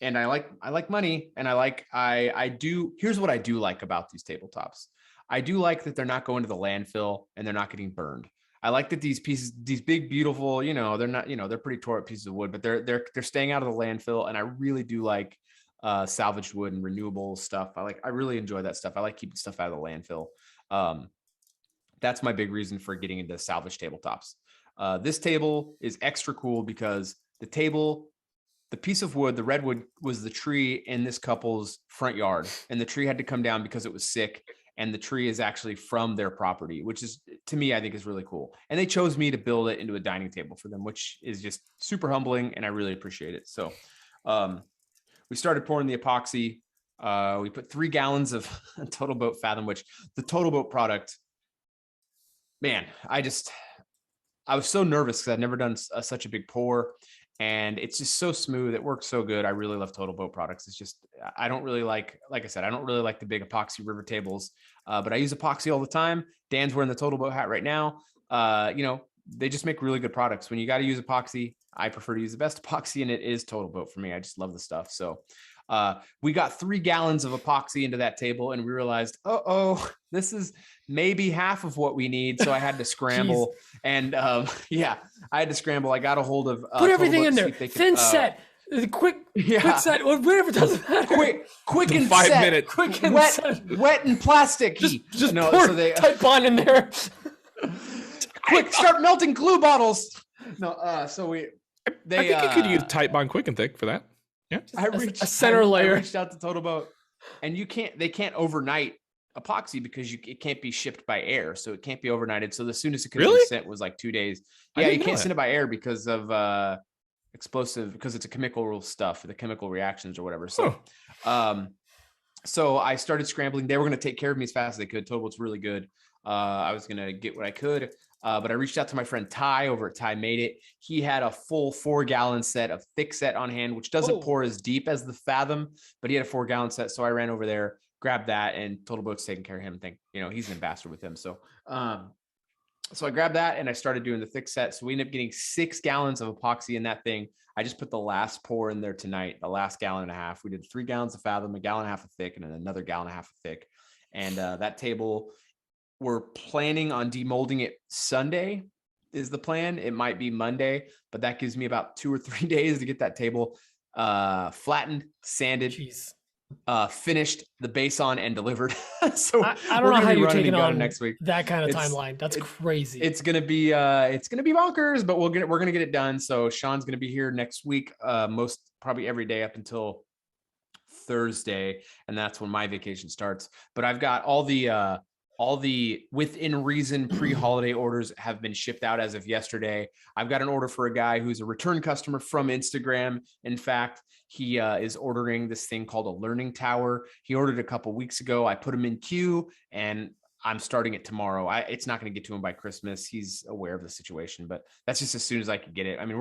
And I like money, and I do. Here's what I do like about these tabletops. I do like that they're not going to the landfill and they're not getting burned. I like that these pieces, these big, beautiful, they're not, they're pretty tore up pieces of wood, but they're staying out of the landfill. And I really do like salvaged wood and renewable stuff. I really enjoy that stuff. I like keeping stuff out of the landfill. That's my big reason for getting into salvage tabletops. This table is extra cool because the piece of wood, the redwood, was the tree in this couple's front yard, and the tree had to come down because it was sick. And the tree is actually from their property, which is, to me, I think is really cool. And they chose me to build it into a dining table for them, which is just super humbling, and I really appreciate it. So we started pouring the epoxy. We put 3 gallons of Total Boat Fathom, which the Total Boat product, man, I was so nervous because I'd never done such a big pour. And it's just so smooth. It works so good. I really love Total Boat products. It's just, I don't really like I said, I don't really like the big epoxy river tables, but I use epoxy all the time. Dan's wearing the Total Boat hat right now. They just make really good products. When you got to use epoxy, I prefer to use the best epoxy, and it is Total Boat for me. I just love the stuff. So we got 3 gallons of epoxy into that table, and we realized, this is maybe half of what we need. So I had to scramble. And I had to scramble. I got a hold of put everything in there. Thin set, quick set, or whatever, doesn't matter. Quick and 5 set. minutes. Quick and wet and plastic. Just pour Type Bond in there. Quick, start melting glue bottles. I think you could use Type Bond Quick and Thick for that. Yeah, a center layer. I reached out to Total Boat, and they can't overnight epoxy because it can't be shipped by air, so it can't be overnighted. So the soonest it could be sent was like 2 days. Yeah, you can't send it by air because of explosive, because it's a chemical stuff, the chemical reactions or whatever. So, so I started scrambling. They were going to take care of me as fast as they could. Total Boat's really good. I was going to get what I could. But I reached out to my friend Ty over at Ty Made It. He had a full 4-gallon set of thick set on hand, which doesn't pour as deep as the Fathom, but he had a 4-gallon set. So I ran over there, grabbed that, and Total Boat's taking care of him. He's an ambassador with him. So, so I grabbed that and I started doing the thick set. So we ended up getting 6 gallons of epoxy in that thing. I just put the last pour in there tonight, the last gallon and a half. We did 3 gallons of Fathom, 1.5 gallons of thick, and then another 1.5 gallons of thick. And that table, we're planning on demolding it Sunday is the plan. It might be Monday, but that gives me about 2 or 3 days to get that table flattened, sanded, finished, the base on, and delivered. So I don't know how you're taking on next week. That kind of timeline. That's crazy. It's gonna be bonkers, but we're gonna get it done. So Shawn's gonna be here next week, most probably every day up until Thursday, and that's when my vacation starts. But I've got all the within reason pre-holiday orders have been shipped out as of yesterday. I've got an order for a guy who's a return customer from Instagram. In fact, he is ordering this thing called a learning tower. He ordered a couple weeks ago. I put him in queue, and I'm starting it tomorrow. It's not going to get to him by Christmas. He's aware of the situation, but that's just as soon as I can get it. I mean,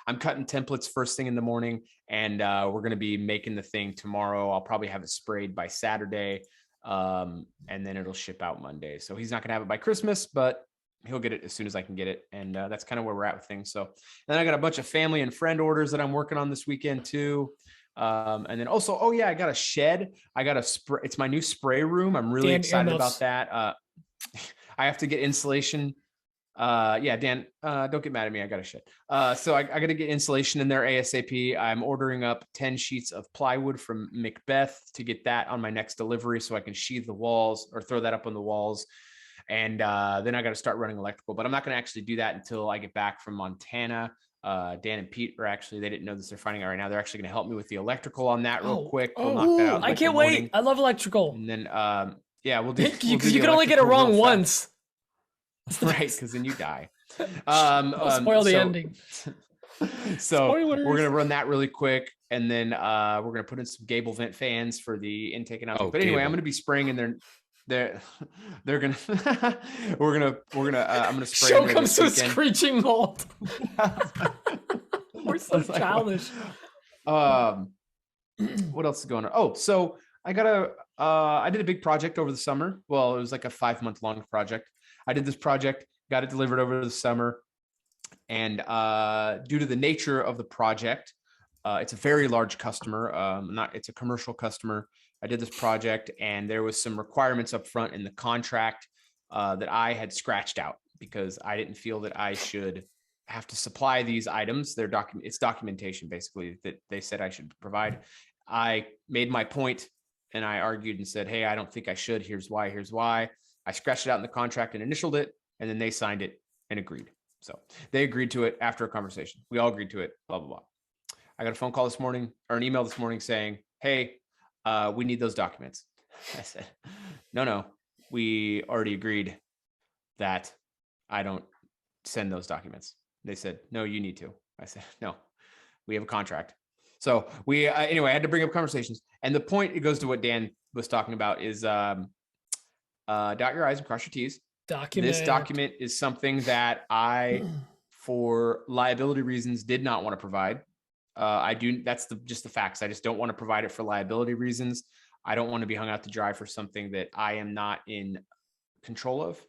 I'm cutting templates first thing in the morning, and we're going to be making the thing tomorrow. I'll probably have it sprayed by Saturday. And then it'll ship out Monday. So he's not going to have it by Christmas, but he'll get it as soon as I can get it. And that's kind of where we're at with things. So then I got a bunch of family and friend orders that I'm working on this weekend too. And then also, I got a shed. I got a spray. It's my new spray room. I'm really excited about that. I have to get insulation Yeah, Dan, don't get mad at me. I got to shit. So I got to get insulation in there ASAP. I'm ordering up 10 sheets of plywood from Macbeth to get that on my next delivery so I can sheathe the walls or throw that up on the walls. And then I got to start running electrical, but I'm not going to actually do that until I get back from Montana. Dan and Pete are actually, they didn't know this. They're finding out right now. They're actually going to help me with the electrical on that real quick. We'll knock that out. I can't wait. I love electrical. And then, yeah, we'll do. You can only get it wrong once. Right, because then you die. Spoil the ending. So Spoilers. We're gonna run that really quick, and then we're gonna put in some gable vent fans for the intake and outlet. But anyway, I'm gonna be spraying in there. They're gonna we're gonna I'm gonna spray. Show comes to a screeching halt. We're so childish. What else is going on? Oh, so I did a big project over the summer. Well, it was like a 5-month long project. I did this project, got it delivered over the summer, and due to the nature of the project, it's a very large customer. It's a commercial customer. I did this project, and there was some requirements up front in the contract that I had scratched out because I didn't feel that I should have to supply these items. It's documentation basically that they said I should provide. I made my point, and I argued and said, "Hey, I don't think I should. Here's why. Here's why." I scratched it out in the contract and initialed it, and then they signed it and agreed. So they agreed to it after a conversation. We all agreed to it, blah, blah, blah. I got a phone call this morning or an email this morning saying, "Hey, we need those documents." I said, no, we already agreed that I don't send those documents. They said, "No, you need to." I said, "No, we have a contract." So we, anyway, I had to bring up conversations. And the point, it goes to what Dan was talking about is, dot your I's and cross your T's. This document is something that I, for liability reasons, did not want to provide. That's just the facts. I just don't want to provide it for liability reasons. I don't want to be hung out to dry for something that I am not in control of.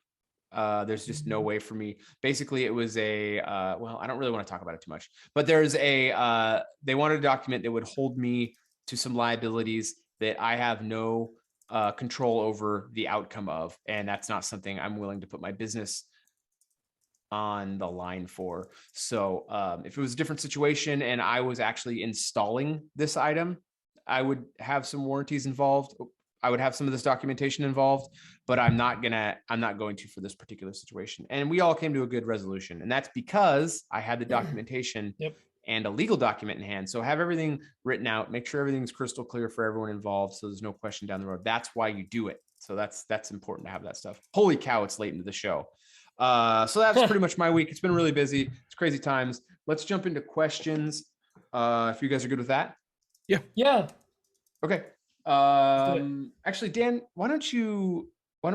There's just no way for me. Basically, it was well, I don't really want to talk about it too much, but there's they wanted a document that would hold me to some liabilities that I have no control over the outcome of, and that's not something I'm willing to put my business on the line for. So if it was a different situation and I was actually installing this item, I would have some warranties involved. I would have some of this documentation involved, but I'm not going to for this particular situation. And we all came to a good resolution, and that's because I had the documentation and a legal document in hand. So have everything written out, make sure everything's crystal clear for everyone involved, so there's no question down the road. That's why you do it. So that's important to have that stuff. Holy cow, it's late into the show. So that's pretty much my week. It's been really busy. It's crazy times. Let's jump into questions. If you guys are good with that. Yeah. Okay. Actually, Dan, why don't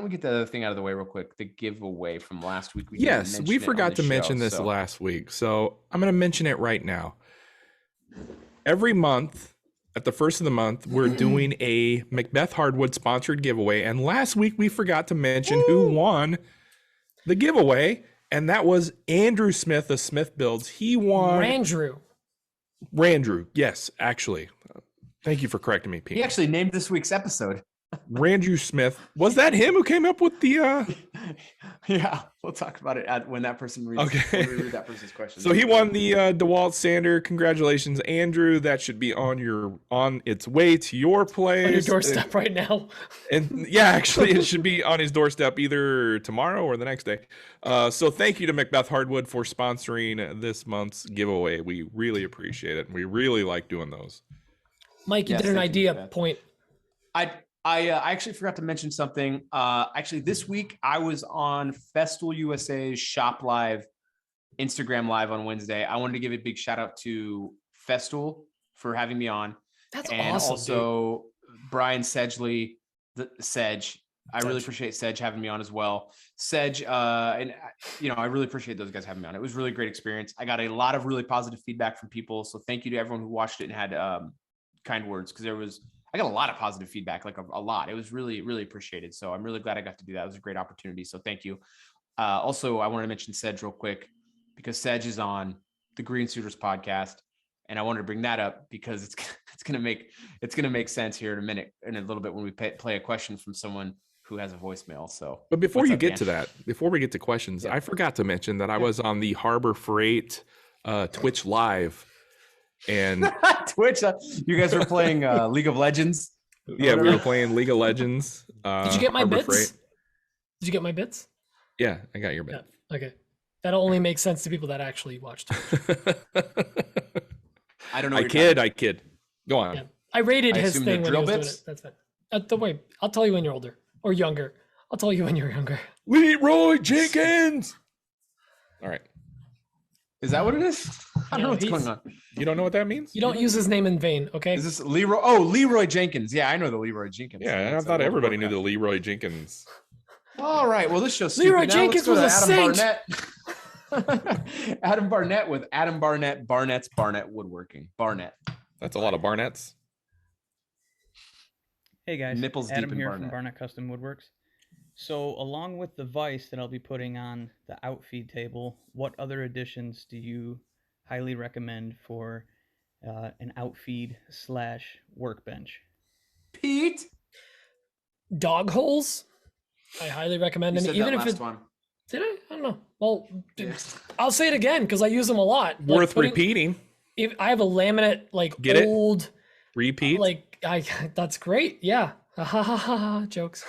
we get the other thing out of the way real quick? The giveaway from last week. We forgot to mention this last week, so I'm going to mention it right now. Every month, at the first of the month, we're doing a Macbeth Hardwood sponsored giveaway, and last week we forgot to mention who won the giveaway, and that was Andrew Smith of Smith Builds. He won. Randrew. Yes, actually. Thank you for correcting me, Pete. He actually named this week's episode. Randrew Smith. Was that him who came up with the Yeah, we'll talk about it when that person reads, when we read that person's question. So he won the DeWalt sander. Congratulations, Andrew. That should be on its way to your place. On your doorstep right now. And yeah, actually it should be on his doorstep either tomorrow or the next day. So thank you to Macbeth Hardwood for sponsoring this month's giveaway. We really appreciate it. We really like doing those. Mike, you did an idea point. I actually forgot to mention something. Actually, this week I was on Festool USA's Shop Live, Instagram Live on Wednesday. I wanted to give a big shout out to Festool for having me on. That's and awesome. Also, Brian Sedgley, Sedge. I really appreciate Sedge having me on as well. Sedge, and I really appreciate those guys having me on. It was a really great experience. I got a lot of really positive feedback from people. So thank you to everyone who watched it and had kind words, because I got a lot of positive feedback, like a lot. It was really, really appreciated. So I'm really glad I got to do that. It was a great opportunity. So thank you. Also, I wanted to mention Sedge real quick, because Sedge is on the Green Suiters podcast, and I wanted to bring that up because it's gonna make sense here in a little bit when we play a question from someone who has a voicemail. So, but before what's you up, get Dan? to that, before we get to questions, I forgot to mention that I was on the Harbor Freight Twitch Live, and Twitch, you guys were playing League of Legends. yeah, we were playing League of Legends. Did you get my Harbor bits? Freight. Did you get my bits? Yeah, I got your bit. Yeah. Okay. That'll only make sense to people that actually watched. I don't know. I kid. Go on. Yeah. I rated I his assume thing they're when he drill was bits? doing it. That's fine. The way I'll tell you when you're older or younger. I'll tell you when you're younger. Leroy Jenkins. All right. Is that what it is? I don't know what's going on. You don't know what that means? You don't use his name in vain, okay? Is this Leroy? Oh, Leroy Jenkins. Yeah, I know the Leroy Jenkins. Yeah, I That's thought a everybody World knew of the Leroy Jenkins. Warcraft. All right. Well, this show's Leroy stupid. Now Jenkins let's go was to a Adam Barnett. Adam Barnett with Adam Barnett. Barnett's Barnett Woodworking. Barnett. That's a lot of Barnetts. Hey guys, Nipples deep Adam in here Barnett. from Barnett Custom Woodworks. So along with the vise that I'll be putting on the outfeed table, what other additions do you highly recommend for an outfeed / workbench? Pete. Dog holes. I highly recommend You them. said Even that if last it one. did I don't know. Well, Yeah. I'll say it again because I use them a lot. Like, Worth repeating. If I have a laminate like Get it? old Repeat. that's great. Yeah. Jokes.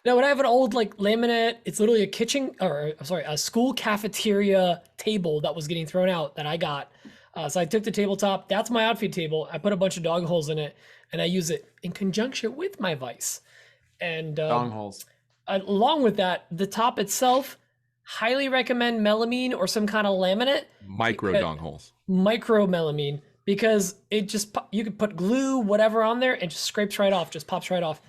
No, when I have an old like laminate, it's literally a kitchen or I'm sorry, a school cafeteria table that was getting thrown out that I got. So I took the tabletop. That's my outfeed table. I put a bunch of dog holes in it, and I use it in conjunction with my vise. And Dong holes. along with that, the top itself, highly recommend melamine or some kind of laminate, Micro dong holes. micro melamine, because it just you could put glue, whatever on there, and just scrapes right off, just pops right off.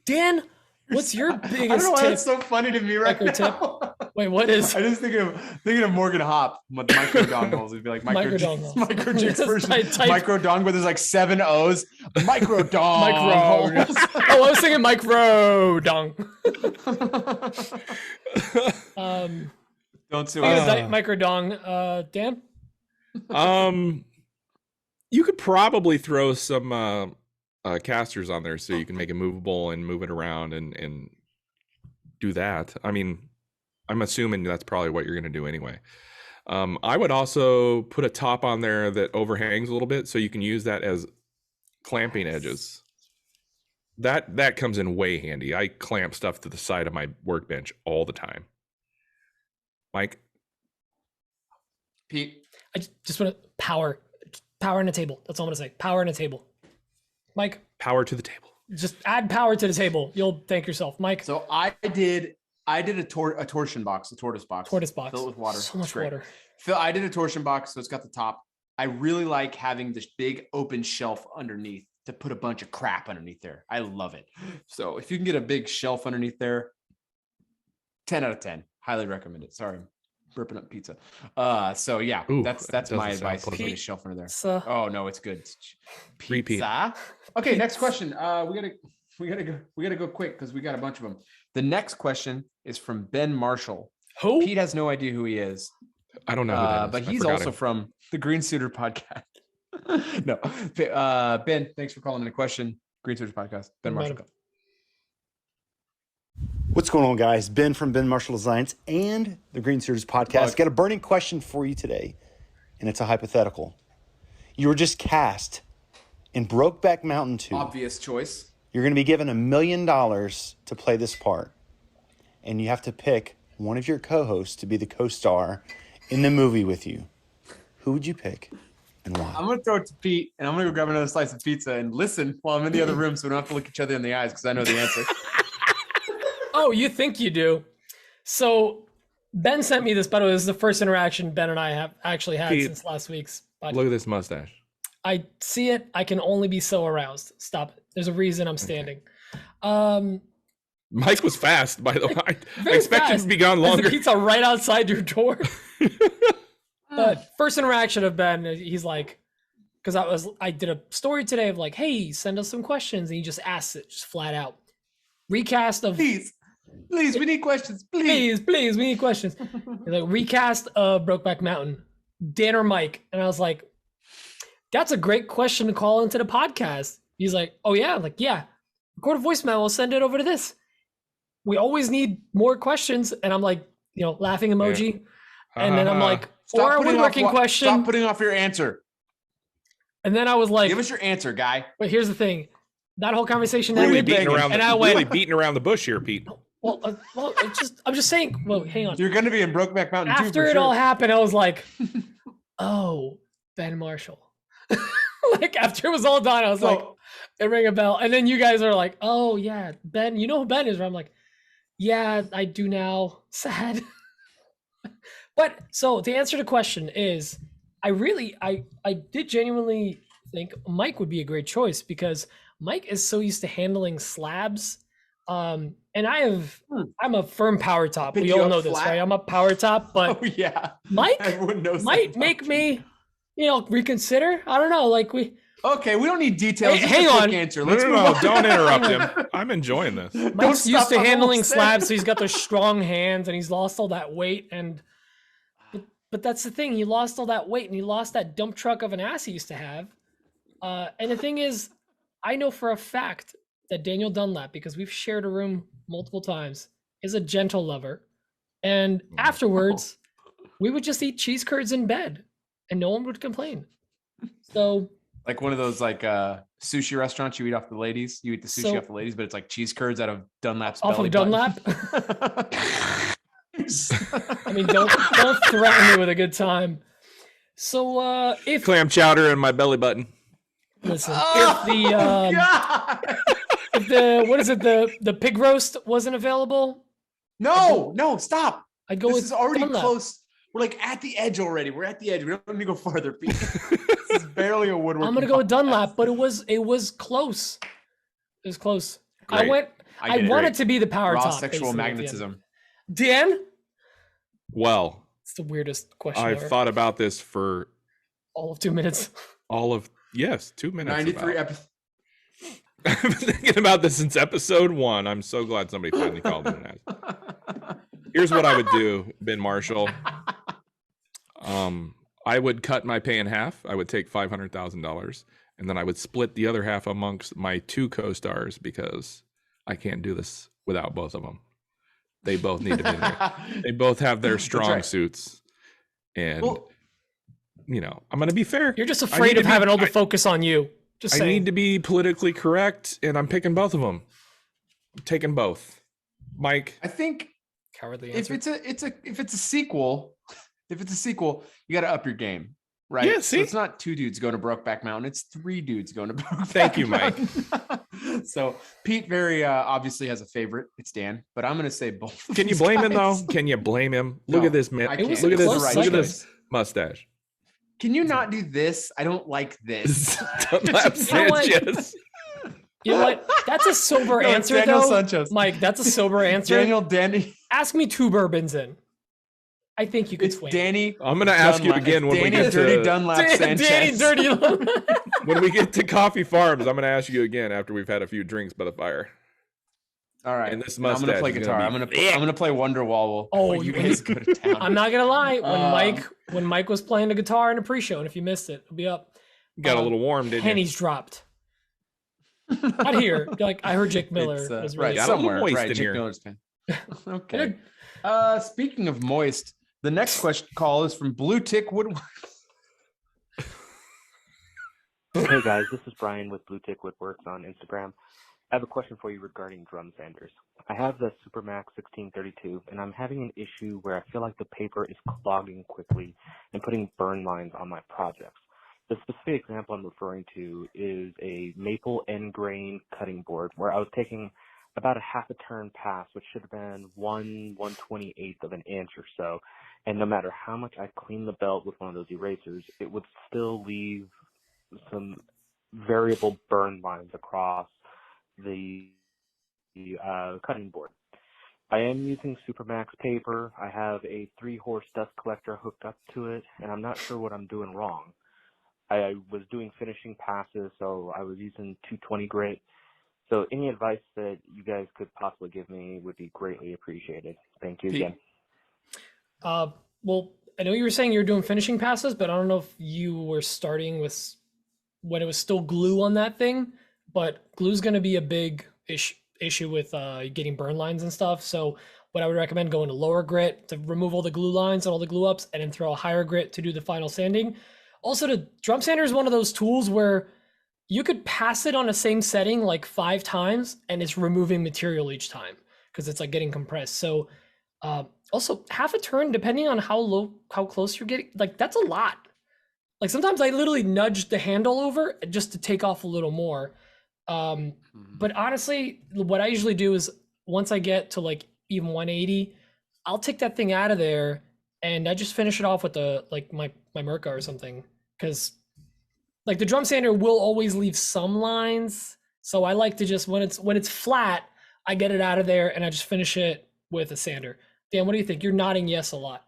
Dan, what's your I don't biggest know why tip? that's so funny to me right Micro tip? now. Wait, what is? I just thinking of Morgan Hop with micro dong holes. It'd be like Micro micro dong holes. micro jigs version. Type- Micro dong, but there's like 7 O's. Micro dong. Micro. holes. Oh, I was thinking micro dong. Don't sue Speaking of us. micro dong, Dan. You could probably throw some casters on there so you can make it movable and move it around and do that. I mean, I'm assuming that's probably what you're going to do anyway. I would also put a top on there that overhangs a little bit so you can use that as clamping edges. That comes in way handy. I clamp stuff to the side of my workbench all the time. Mike? Pete. I just want to power in a table. That's all I'm gonna say. Power in a table. Mike, Power to the table. just add power to the table. You'll thank yourself, Mike. So I did a torsion box, a tortoise box. Tortoise box. Fill it with water. So much It's great. water. I did a torsion box, so it's got the top. I really like having this big open shelf underneath to put a bunch of crap underneath there. I love it. So if you can get a big shelf underneath there, 10 out of 10. Highly recommend it. Sorry, I'm burping up pizza. So yeah, Ooh, that's that my doesn't sound advice. Put a pleasant. shelf under there. So, Oh no, it's good. Repeat. Pizza. Okay, next question. We gotta go quick because we got a bunch of them. The next question is from Ben Marshall. who? Pete has no idea who he is, I don't know who that is. but I he's forgot also him. from the Green Suitor podcast. No, Ben, thanks for calling in a question. Green Suitor podcast. Ben Right. Marshall. What's going on, guys? Ben from Ben Marshall Designs and the Green Series podcast. Got a burning question for you today, and it's a hypothetical. You were just cast in Brokeback Mountain 2. Obvious choice. You're going to be given $1 million to play this part, and you have to pick one of your co-hosts to be the co-star in the movie with you. Who would you pick and why? I'm gonna throw it to Pete, and I'm gonna go grab another slice of pizza and listen while I'm in the other room, so we don't have to look each other in the eyes because I know the answer. Oh, you think you do? So Ben sent me this, by the way. This is the first interaction Ben and I have actually had Pete, since last week's podcast. Look at this mustache. I see it. I can only be so aroused. Stop it. There's a reason I'm standing. Mike was fast, by the way. I Very expected fast. to be gone There's longer. the pizza right outside your door. But first interaction of Ben, he's like, because I did a story today of like, hey, send us some questions, and he just asks it just flat out. Recast of Please, we need questions. Please. please, we need questions. He's like, recast of Brokeback Mountain, Dan or Mike, and I was like, that's a great question to call into the podcast. He's like, oh yeah, I'm like, yeah. record a voice memo, send it over to this. We always need more questions. And I'm like, laughing emoji. And then I'm like, or a woodworking question. Stop putting off your answer. And then I was like, give us your answer, guy. But here's the thing. That whole conversation really ended, beating around and the, I went, really beating around the bush here, Pete. Well, I'm just saying. Well, hang on. You're going to be in Brokeback Mountain too, After for it sure. all happened, I was like, "Oh, Ben Marshall." Like after it was all done, I was like, "It rang a bell." And then you guys are like, "Oh yeah, Ben. You know who Ben is?" I'm like, "Yeah, I do now." Sad. But so the answer to the question is, I did genuinely think Mike would be a great choice because Mike is so used to handling slabs. And I'm a firm power top. We all know this, right? I'm a power top, but Mike might make me, reconsider. I don't know. Like we don't need details. Hang on. Answer. No, don't interrupt him. I'm enjoying this. Mike's used to handling slabs, so he's got those strong hands, and he's lost all that weight. But that's the thing. He lost all that weight, and he lost that dump truck of an ass he used to have. And the thing is, I know for a fact that Daniel Dunlap, because we've shared a room multiple times, is a gentle lover. And afterwards, we would just eat cheese curds in bed, and no one would complain. So, like one of those sushi restaurants you eat off the ladies. You eat the sushi off the ladies, but it's like cheese curds out of Dunlap's off belly of button. Dunlap. I mean, don't threaten me with a good time. So if clam chowder in my belly button. Listen, if the pig roast wasn't available, no, stop. I'd go this with is already Dunlap. close. We're like at the edge already. We're at the edge. We don't need to go farther, Pete. This is barely a woodworking. I'm gonna go with Dunlap, but it was close. It was close. Great. I wanted to be the power raw top. sexual magnetism. Dan? Well, it's the weirdest question I've ever. thought about this for all of 2 minutes. 2 minutes. 93 episodes. I've been thinking about this since episode 1. I'm so glad somebody finally called in and asked. Here's what I would do, Ben Marshall. I would cut my pay in half. I would take $500,000, and then I would split the other half amongst my 2 co-stars because I can't do this without both of them. They both need to be there. They both have their strong suits, and I'm going to be fair. You're just afraid of having all the focus on you. Just saying. I need to be politically correct, and I'm picking both of them. I'm taking both. Mike, I think cowardly answer. If it's a sequel, you got to up your game, right? Yeah, see? So it's not 2 dudes going to Brokeback Mountain. It's 3 dudes going to Brokeback Thank you, Mike. So Pete very obviously has a favorite. It's Dan, but I'm going to say both. Can you blame him though? Can you blame him? Look at this man. Look at this mustache. Can you not do this? I don't like this. Dunlap Sanchez. You know what? That's a sober answer, Daniel though. Sanchez. Mike, that's a sober answer. Danny. Ask me 2 bourbons in. I think you could swing. Danny. I'm going to ask you again when we get Dirty to Dunlap Sanchez. Danny Dirty. When we get to Coffee Farms, I'm going to ask you again after we've had a few drinks by the fire. All right. And this I'm going to play guitar. I'm going to play Wonderwall. Oh, you guys go to town. I'm not going to lie. When Mike was playing the guitar in a pre-show, and if you missed it, it'll be up. Got a little warm, didn't pennies dropped. Not here. Like I heard Jake Miller was really somewhere. Right, Jake Miller's pen. Okay. Speaking of moist, the next question call is from Blue Tick Woodworks. Hey guys, this is Brian with Blue Tick Woodworks on Instagram. I have a question for you regarding drum sanders. I have the Supermax 1632, and I'm having an issue where I feel like the paper is clogging quickly and putting burn lines on my projects. The specific example I'm referring to is a maple end grain cutting board where I was taking about a half a turn pass, which should have been 1/128th of an inch or so. And no matter how much I cleaned the belt with one of those erasers, it would still leave some variable burn lines across the cutting board. I am using Supermax paper. I have a 3-horse dust collector hooked up to it, and I'm not sure what I'm doing wrong. I was doing finishing passes, so I was using 220 grit. So any advice that you guys could possibly give me would be greatly appreciated. Thank you again. Well, I know you were saying you were doing finishing passes, but I don't know if you were starting with when it was still glue on that thing. But glue's going to be a big issue with getting burn lines and stuff. So what I would recommend, going to lower grit to remove all the glue lines and all the glue ups, and then throw a higher grit to do the final sanding. Also, the drum sander is one of those tools where you could pass it on the same setting like 5 times and it's removing material each time because it's like getting compressed. So also half a turn, depending on how close you're getting, like that's a lot. Like sometimes I literally nudge the handle over just to take off a little more. But honestly, what I usually do is once I get to like even 180, I'll take that thing out of there and I just finish it off with the like my MIRKA or something, because like the drum sander will always leave some lines. So I like to just when it's flat, I get it out of there and I just finish it with a sander. Dan, what do you think? You're nodding yes a lot.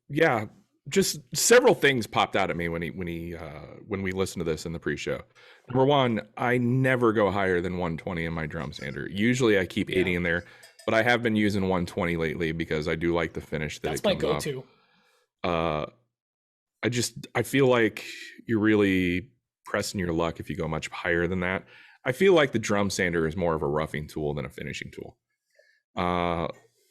Yeah, just several things popped out at me when we listened to this in the pre-show. Number one, I never go higher than 120 in my drum sander. Usually I keep 80 in there, but I have been using 120 lately because I do like the finish that That's it my comes go-to. off. I feel like you're really pressing your luck if you go much higher than that. I feel like the drum sander is more of a roughing tool than a finishing tool.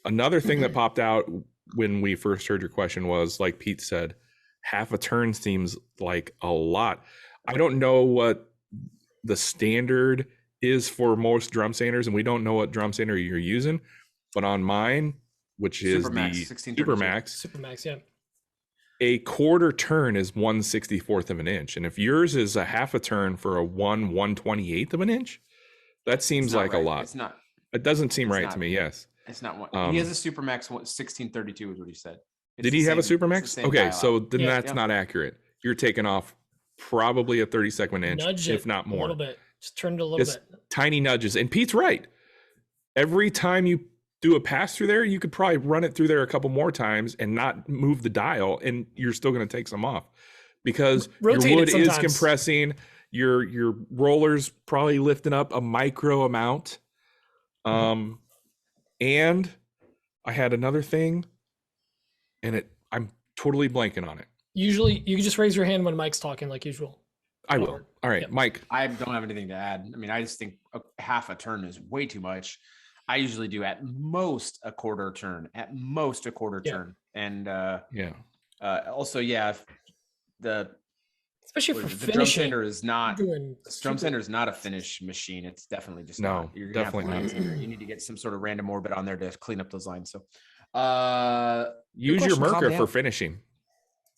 Another thing that popped out when we first heard your question was, like Pete said, half a turn seems like a lot. I don't know what the standard is for most drum sanders, and we don't know what drum sander you're using, but on mine, which is Supermax, the Supermax, yeah. a quarter turn is 1/64th of an inch. And if yours is a half a turn for a 1/128th of an inch, that seems like right. a lot. It's not. It doesn't seem right not. to me. Yes. It's not one. He has a Supermax 1632 is what he said. Did he have a Supermax? Okay, so then that's not accurate. You're taking off probably a 32nd inch, Nudge if not more. A little bit. Just turn it a little bit. Tiny nudges. And Pete's right. Every time you do a pass through there, you could probably run it through there a couple more times and not move the dial, and you're still going to take some off because your wood is compressing. Your roller's probably lifting up a micro amount. And I had another thing, and I'm totally blanking on it. Usually, you can just raise your hand when Mike's talking, like usual. I will. All right, Mike. I don't have anything to add. I mean, I just think half a turn is way too much. I usually do at most a quarter turn, turn. And also, especially for the finishing, drum sander is not a finish machine. It's definitely just not. You're definitely not. You need to get some sort of random orbit on there to clean up those lines. So use your MIRKA for finishing.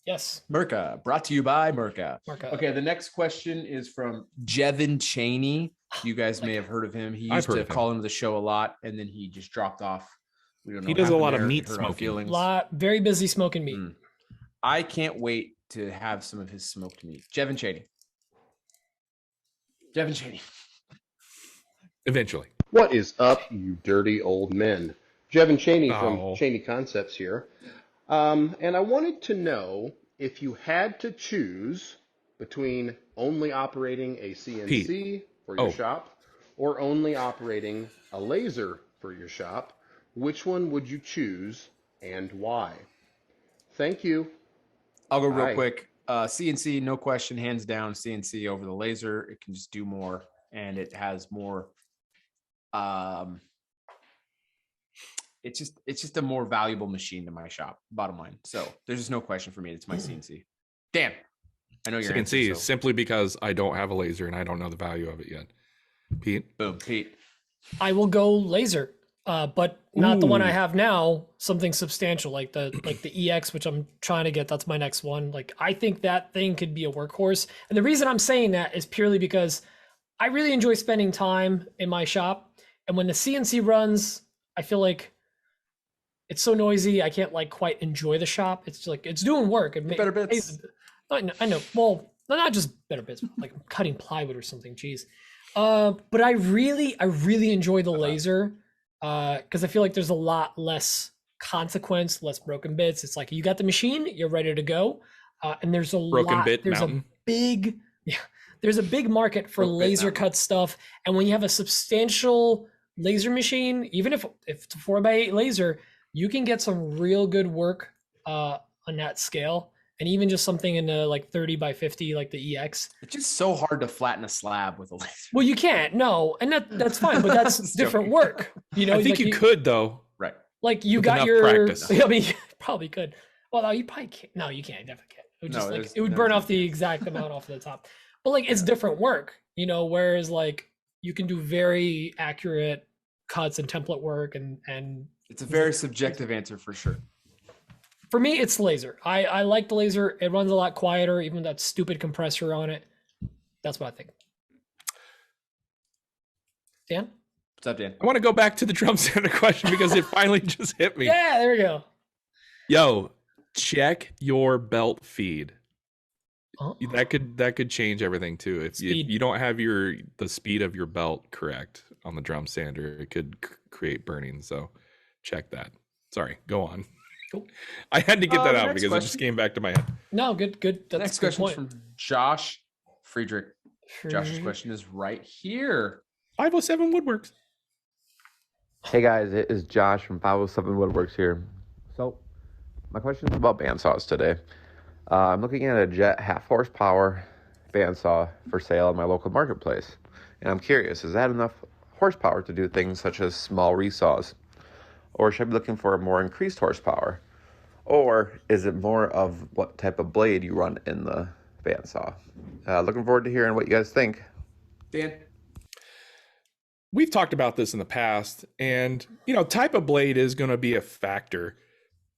Yes. MIRKA, brought to you by MIRKA. Okay, the next question is from Jevin Chaney. You guys may have heard of him. He used to call into the show a lot, and then he just dropped off. We don't know. He does a lot of meat smoking. Very busy smoking meat. I can't wait to have some of his smoked meat. Jevin Chaney. Eventually. What is up, you dirty old men? Jevin Chaney from Chaney Concepts here. And I wanted to know if you had to choose between only operating a CNC for your shop or only operating a laser for your shop, which one would you choose and why? Thank you. I'll go real quick. CNC, no question, hands down, CNC over the laser. It can just do more, and it has more. It's just a more valuable machine to my shop. Bottom line. So there's just no question for me. It's my CNC. Dan, I know your CNC is simply because I don't have a laser and I don't know the value of it yet. Pete. Boom, Pete. I will go laser. But not the one I have now, something substantial like the EX, which I'm trying to get. That's my next one. Like, I think that thing could be a workhorse. And the reason I'm saying that is purely because I really enjoy spending time in my shop. And when the CNC runs, I feel like it's so noisy. I can't like quite enjoy the shop. It's like, it's doing work. Better bits. I know. Well, not just better bits, like I'm cutting plywood or something. Jeez. But I really enjoy the laser. Because I feel like there's a lot less consequence, less broken bits. It's like you got the machine, you're ready to go, and there's a big market for laser cut stuff. And when you have a substantial laser machine, even if it's a 4x8 laser, you can get some real good work on that scale. and even just something in the like 30 by 50, like the EX. It's just so hard to flatten a slab with a laser. Well, you can't, no, and that's fine, but that's different work. You know, I think like you could though. Right. Like you With got enough your, practice. I mean, you probably could. Well, no, you probably can't. No, you can't. You definitely can't. It would just No, like it would burn off the exact amount off the top. But like it's different work, you know. Whereas like you can do very accurate cuts and template work, and It's a very subjective answer for sure. for me, it's laser. I like the laser. It runs a lot quieter, even that stupid compressor on it. That's what I think. Dan? What's up, Dan? I want to go back to the drum sander question because it finally just hit me. Yeah, there we go. Yo, check your belt feed. Oh. That could change everything too. If you don't have the speed of your belt correct on the drum sander, it could create burning. So check that. Sorry, go on. Cool. I had to get that out next because it just question. came back to my head. No, good. The That's next a good question is point. from Josh Friedrich. Josh's Mhm. question is right here. 507 Woodworks. Hey guys, it is Josh from 507 Woodworks here. So, my question is about bandsaws today. I'm looking at a Jet half horsepower bandsaw for sale in my local marketplace. And I'm curious, is that enough horsepower to do things such as small resaws? Or should I be looking for a more increased horsepower? Or is it more of what type of blade you run in the bandsaw? Looking forward to hearing what you guys think. Dan? We've talked about this in the past, and type of blade is going to be a factor,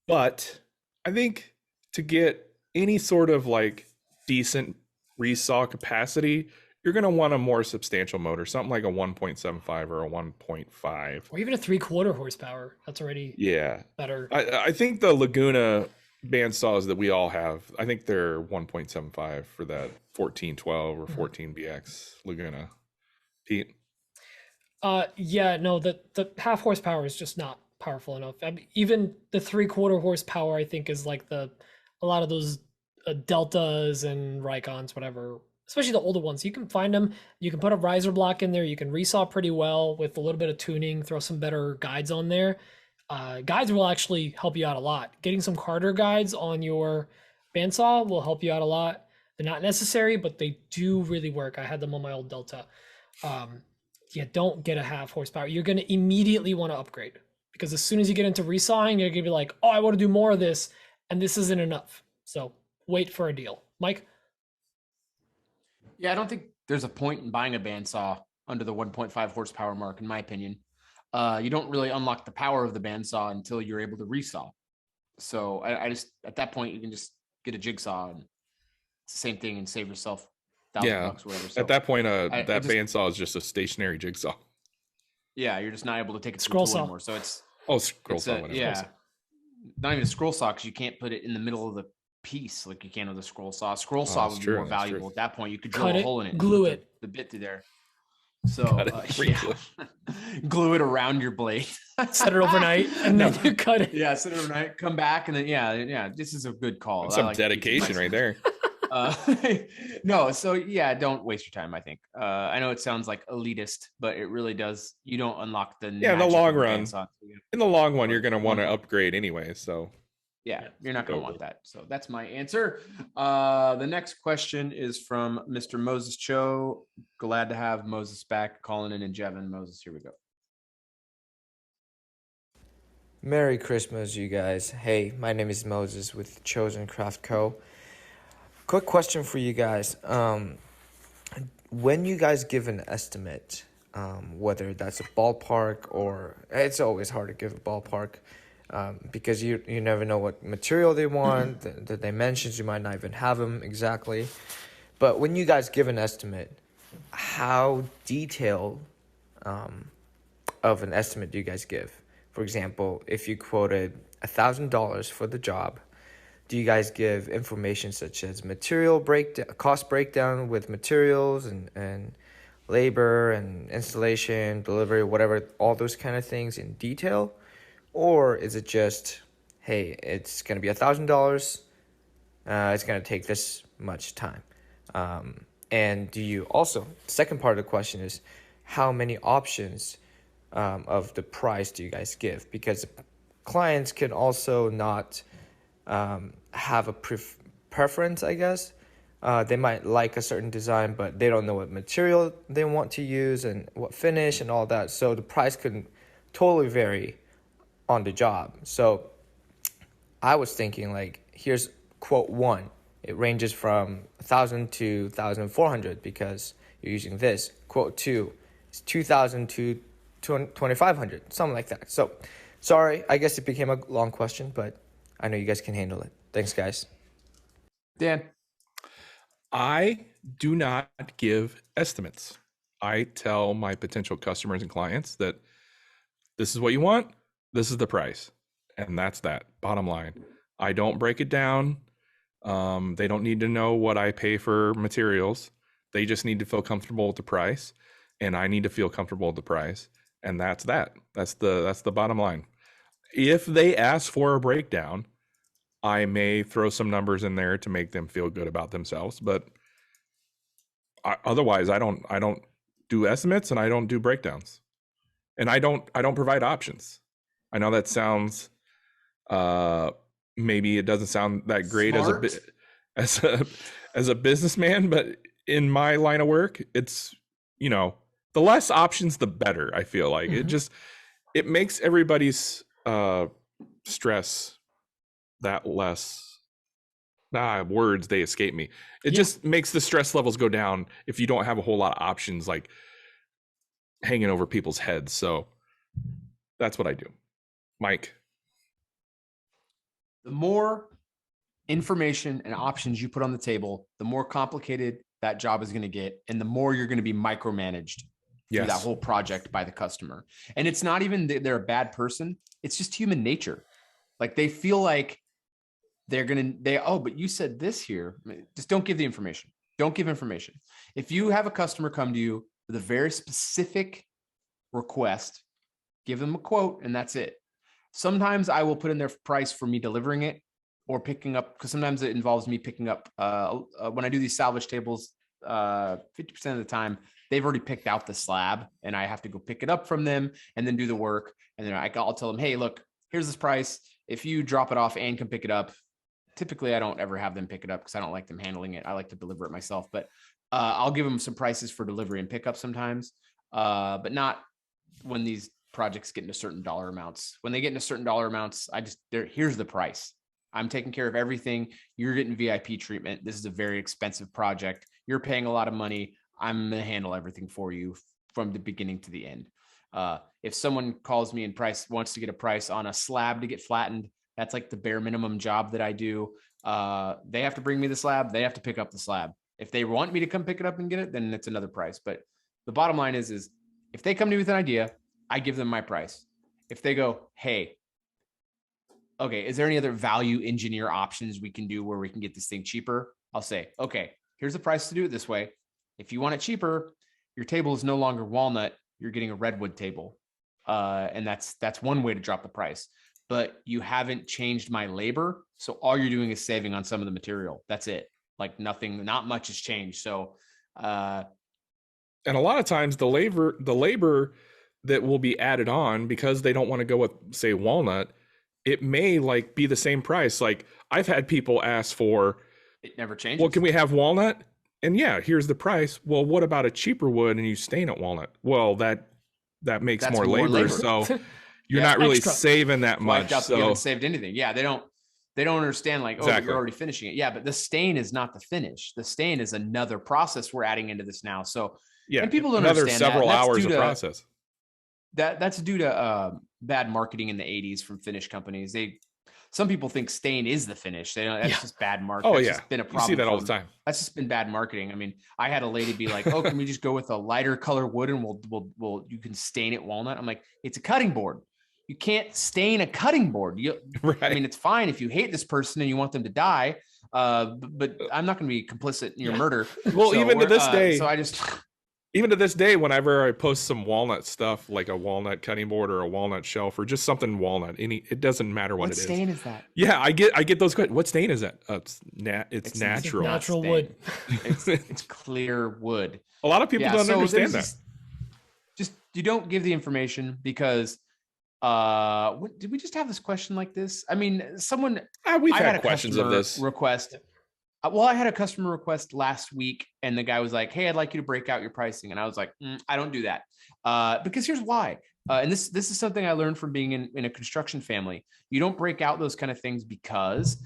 but I think to get any sort of like decent resaw capacity, you're going to want a more substantial motor, something like a 1.75 or a 1.5, Or even a 3/4 horsepower. That's already better. I think the Laguna bandsaws that we all have, I think they're 1.75 for that 1412 or 14BX Laguna. Pete? Yeah, no, the half horsepower is just not powerful enough. I mean, even the 3/4 horsepower, I think, is like a lot of those Deltas and Rikons, whatever. Especially the older ones, you can find them. You can put a riser block in there. You can resaw pretty well with a little bit of tuning. Throw some better guides on there. Guides will actually help you out a lot. Getting some Carter guides on your bandsaw will help you out a lot. They're not necessary, but they do really work. I had them on my old Delta. Yeah, don't get a half horsepower. You're going to immediately want to upgrade because as soon as you get into resawing, you're going to be like, oh, I want to do more of this, and this isn't enough. So wait for a deal. Mike? Yeah, I don't think there's a point in buying a bandsaw under the 1.5 horsepower mark, in my opinion. You don't really unlock the power of the bandsaw until you're able to resaw. So I just, at that point, you can just get a jigsaw and it's the same thing and save yourself $1,000 or whatever. So at that point, I just, bandsaw is just a stationary jigsaw. Yeah, you're just not able to take it to Scroll the tool saw. anymore. So it's scroll saw. Whatever. Yeah, not even a scroll saw because you can't put it in the middle of the piece like you can with a scroll saw. Scroll saw would be more valuable at that point. You could drill Cut a it, hole in it, glue and it. put the bit through there. So glue it around your blade. Set it overnight and then you cut it. Yeah, set it overnight. Come back and then yeah. This is a good call. That's some dedication right there. No, so yeah, don't waste your time. I think. I know it sounds like elitist, but it really does. You don't unlock the in the magic long of the run. bandsaw. In the long one, you're going to want to upgrade anyway. So yeah, you're not going to want that. So that's my answer. The next question is from Mr. Moses Cho. Glad to have Moses back, calling in, and Jevin. Moses, here we go. Merry Christmas, you guys. Hey, my name is Moses with Chosen Craft Co. Quick question for you guys. When you guys give an estimate, whether that's a ballpark or it's always hard to give a ballpark because you never know what material they want, the dimensions, you might not even have them exactly. But when you guys give an estimate, how detailed of an estimate do you guys give? For example, if you quoted $1,000 for the job, do you guys give information such as material breakdown, cost breakdown with materials and labor and installation, delivery, whatever, all those kind of things in detail? Or is it just, hey, it's going to be $1,000, it's going to take this much time? And do you also, second part of the question is, how many options of the price do you guys give? Because clients can also not have a preference, I guess. They might like a certain design, but they don't know what material they want to use and what finish and all that. So the price could totally vary on the job. So I was thinking, like, here's quote 1. It ranges from 1,000 to 1,400 because you're using this. Quote 2 is 2,000 to 2,500, something like that. So sorry, I guess it became a long question, but I know you guys can handle it. Thanks, guys. Dan. I do not give estimates. I tell my potential customers and clients that this is what you want, this is the price, and that's that, bottom line. I don't break it down. They don't need to know what I pay for materials. They just need to feel comfortable with the price, and I need to feel comfortable with the price, and that's that. That's the bottom line. If they ask for a breakdown, I may throw some numbers in there to make them feel good about themselves, but otherwise I don't do estimates and I don't do breakdowns, and I don't provide options. I know that sounds maybe it doesn't sound that great as a businessman, but in my line of work, it's, the less options the better. I feel like it makes everybody's stress that less. Words, they escape me. It just makes the stress levels go down if you don't have a whole lot of options like hanging over people's heads. So that's what I do. Mike. The more information and options you put on the table, the more complicated that job is going to get, and the more you're going to be micromanaged through that whole project by the customer. And it's not even that they're a bad person. It's just human nature. Like, they feel like but you said this here. Just don't give the information. Don't give information. If you have a customer come to you with a very specific request, give them a quote, and that's it. Sometimes I will put in their price for me delivering it or picking up, because sometimes it involves me picking up. When I do these salvage tables, 50% of the time, they've already picked out the slab, and I have to go pick it up from them and then do the work. And then I'll tell them, hey, look, here's this price. If you drop it off and can pick it up, typically I don't ever have them pick it up because I don't like them handling it. I like to deliver it myself, but I'll give them some prices for delivery and pickup sometimes, but not when these projects get into certain dollar amounts. When they get into certain dollar amounts, here's the price. I'm taking care of everything. You're getting VIP treatment. This is a very expensive project. You're paying a lot of money. I'm going to handle everything for you from the beginning to the end. If someone calls me and wants to get a price on a slab to get flattened, that's like the bare minimum job that I do. They have to bring me the slab. They have to pick up the slab. If they want me to come pick it up and get it, then it's another price. But the bottom line is if they come to me with an idea, I give them my price. If they go, hey, okay, is there any other value engineer options we can do where we can get this thing cheaper? I'll say, okay, here's the price to do it this way. If you want it cheaper, your table is no longer walnut. You're getting a redwood table. And that's one way to drop the price. But you haven't changed my labor. So all you're doing is saving on some of the material. That's it. Like not much has changed. So, and a lot of times the labor that will be added on because they don't want to go with, say, walnut, it may like be the same price. Like, I've had people ask for, it never changes. Well, can we have walnut? And yeah, here's the price. Well, what about a cheaper wood and you stain it walnut? Well, that makes more labor. So you're not really saving that much. So you haven't saved anything. Yeah, they don't understand, like, exactly. You're already finishing it. Yeah, but the stain is not the finish. The stain is another process we're adding into this now. So yeah, and people don't another understand several hours of process. That's due to bad marketing in the 80s from finish companies. Some people think stain is the finish. That's just bad marketing. Oh, that's yeah. Just been a problem. You see that all the time. That's just been bad marketing. I mean, I had a lady be like, "Oh, can we just go with a lighter color wood and we'll you can stain it walnut?" I'm like, "It's a cutting board. You can't stain a cutting board." Right. I mean, it's fine if you hate this person and you want them to die, but I'm not going to be complicit in your murder. Well, even to this day, even to this day, whenever I post some walnut stuff, like a walnut cutting board or a walnut shelf or just something walnut, it doesn't matter what it is. What stain is that? Yeah, I get those questions. What stain is that? It's natural. Natural wood. It's clear wood. A lot of people don't understand that. Just you don't give the information because did we just have this question like this? I mean, someone we've had questions of this request. Well, I had a customer request last week and the guy was like, hey, I'd like you to break out your pricing. And I was like, I don't do that. Because here's why. And this is something I learned from being in a construction family. You don't break out those kind of things because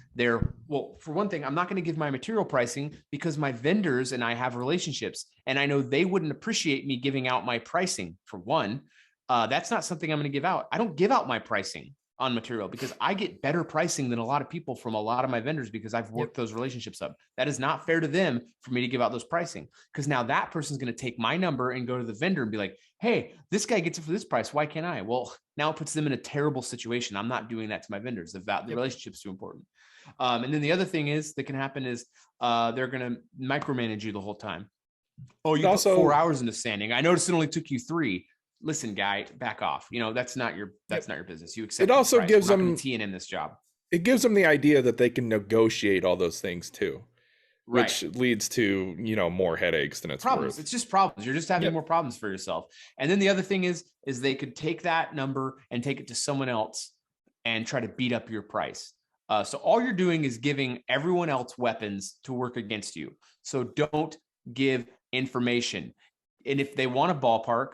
well, for one thing, I'm not going to give my material pricing because my vendors and I have relationships and I know they wouldn't appreciate me giving out my pricing for one. That's not something I'm going to give out. I don't give out my pricing on material because I get better pricing than a lot of people from a lot of my vendors because I've worked those relationships up. That is not fair to them for me to give out those pricing because now that person's going to take my number and go to the vendor and be like, hey, this guy gets it for this price. Why can't I? Well, now it puts them in a terrible situation. I'm not doing that to my vendors. The relationship's too important. And then the other thing is that can happen is they're going to micromanage you the whole time. Oh, you also put 4 hours into sanding. I noticed it only took you 3. Listen, guy, back off. That's not your business. You accept. It also gives them T in this job. It gives them the idea that they can negotiate all those things too, right. Which leads to more headaches than it's problems. worth. It's just problems. You're just having more problems for yourself. And then the other thing is they could take that number and take it to someone else and try to beat up your price. So all you're doing is giving everyone else weapons to work against you. So don't give information. And if they want a ballpark,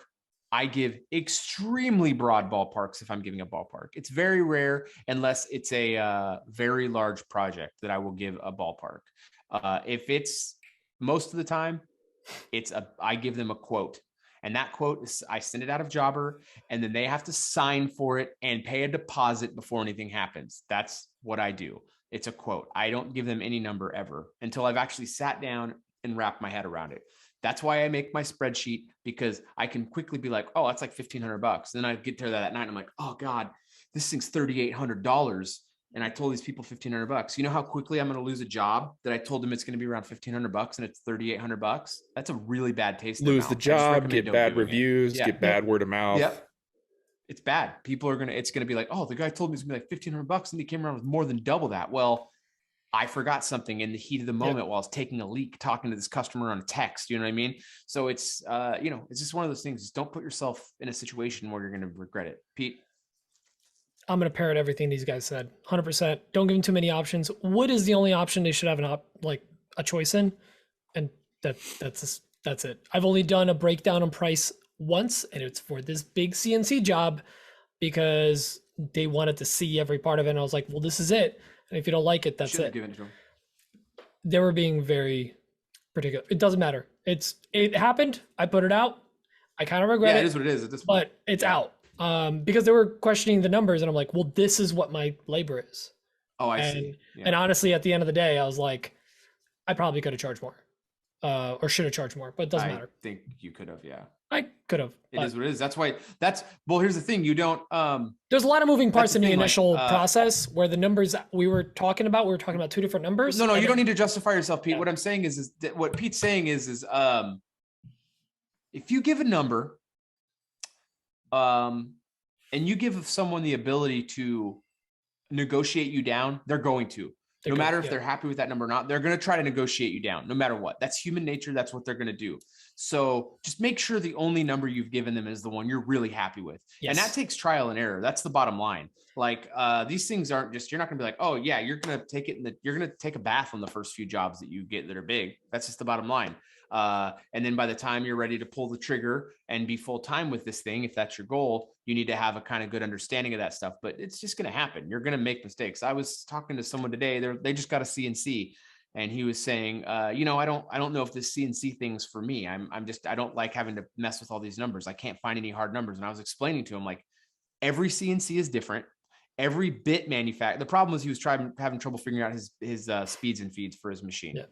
I give extremely broad ballparks if I'm giving a ballpark. It's very rare unless it's a very large project that I will give a ballpark. If it's most of the time, I give them a quote. And that quote is I send it out of Jobber and then they have to sign for it and pay a deposit before anything happens. That's what I do. It's a quote. I don't give them any number ever until I've actually sat down and wrapped my head around it. That's why I make my spreadsheet because I can quickly be like, oh, that's like $1,500. Then I get there that night and I'm like, oh God, this thing's $3,800. And I told these people $1,500. You know how quickly I'm going to lose a job that I told them it's going to be around $1,500 and it's $3,800? That's a really bad taste. Lose the job, get bad reviews, get bad word of mouth. Yep. It's bad. People are it's going to be like, oh, the guy told me it's going to be like $1,500 and he came around with more than double that. Well, I forgot something in the heat of the moment while I was taking a leak, talking to this customer on a text, you know what I mean? So it's, it's just one of those things. Just don't put yourself in a situation where you're going to regret it. Pete? I'm going to parrot everything these guys said. 100%. Don't give them too many options. Wood is the only option they should have a choice in. And that's it. I've only done a breakdown on price once, and it's for this big CNC job because they wanted to see every part of it. And I was like, well, this is it. And if you don't like it, that's it. They were being very particular. It doesn't matter. It happened. I put it out. I kind of regret it. It is what it is at this point. But it's out. Because they were questioning the numbers and I'm like, well, this is what my labor is. Oh, I see. Yeah. And honestly, at the end of the day, I was like, I probably could have charged more. Or should have charged more, but it doesn't matter. I think you could have, yeah. I could have. It is what it is. That's why well, here's the thing. You don't, there's a lot of moving parts in the initial process where the numbers we were talking about 2 different numbers. No, you don't need to justify yourself, Pete. Yeah. What I'm saying is that what Pete's saying is if you give a number, and you give someone the ability to negotiate you down, they're going to. No matter if they're happy with that number or not, they're going to try to negotiate you down no matter what. That's human nature. That's what they're going to do. So just make sure the only number you've given them is the one you're really happy with. Yes. And that takes trial and error. That's the bottom line. Like these things aren't just, you're not going to be like, oh yeah, you're going to take it you're going to take a bath on the first few jobs that you get that are big. That's just the bottom line. And then by the time you're ready to pull the trigger and be full time with this thing, if that's your goal, you need to have a kind of good understanding of that stuff, but it's just going to happen. You're going to make mistakes. I was talking to someone today, they just got a CNC and he was saying, I don't know if this CNC thing's for me. I don't like having to mess with all these numbers. I can't find any hard numbers. And I was explaining to him, like, every CNC is different. Every bit manufacturer. The problem was he was having trouble figuring out his speeds and feeds for his machine. Yeah.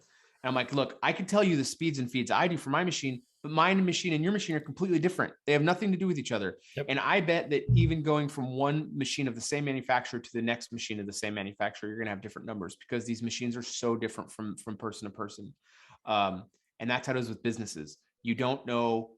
And I'm like, look, I can tell you the speeds and feeds I do for my machine, but my machine and your machine are completely different. They have nothing to do with each other. Yep. And I bet that even going from one machine of the same manufacturer to the next machine of the same manufacturer, you're going to have different numbers because these machines are so different from person to person. And that's how it is with businesses. You don't know,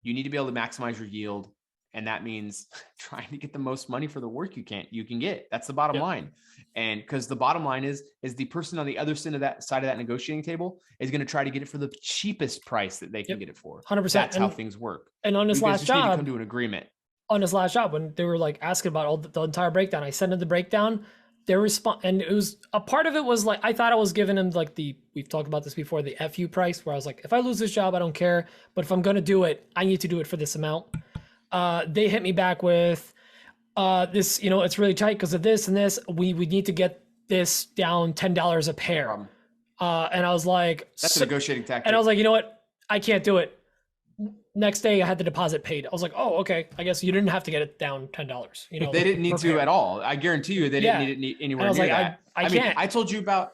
you need to be able to maximize your yield. And that means trying to get the most money for the work you can get. That's the bottom line. And because the bottom line is the person on the other side of that negotiating table is going to try to get it for the cheapest price that they can get it for. 100%. That's how things work. And on this last job, need to come to an agreement. On this last job, when they were like asking about the entire breakdown, I sent in the breakdown. their response, and it was a part of it was like, I thought I was giving them like we've talked about this before, the FU price, where I was like, if I lose this job, I don't care, but if I'm going to do it, I need to do it for this amount. They hit me back with this, it's really tight because of this and this. We need to get this down $10 a pair. And I was like, that's a negotiating tactic. And I was like, you know what? I can't do it. Next day I had the deposit paid. I was like, oh, okay. I guess you didn't have to get it down $10. They didn't need to at all. I guarantee you they didn't need it anywhere near that. I can't. Mean, I told you about,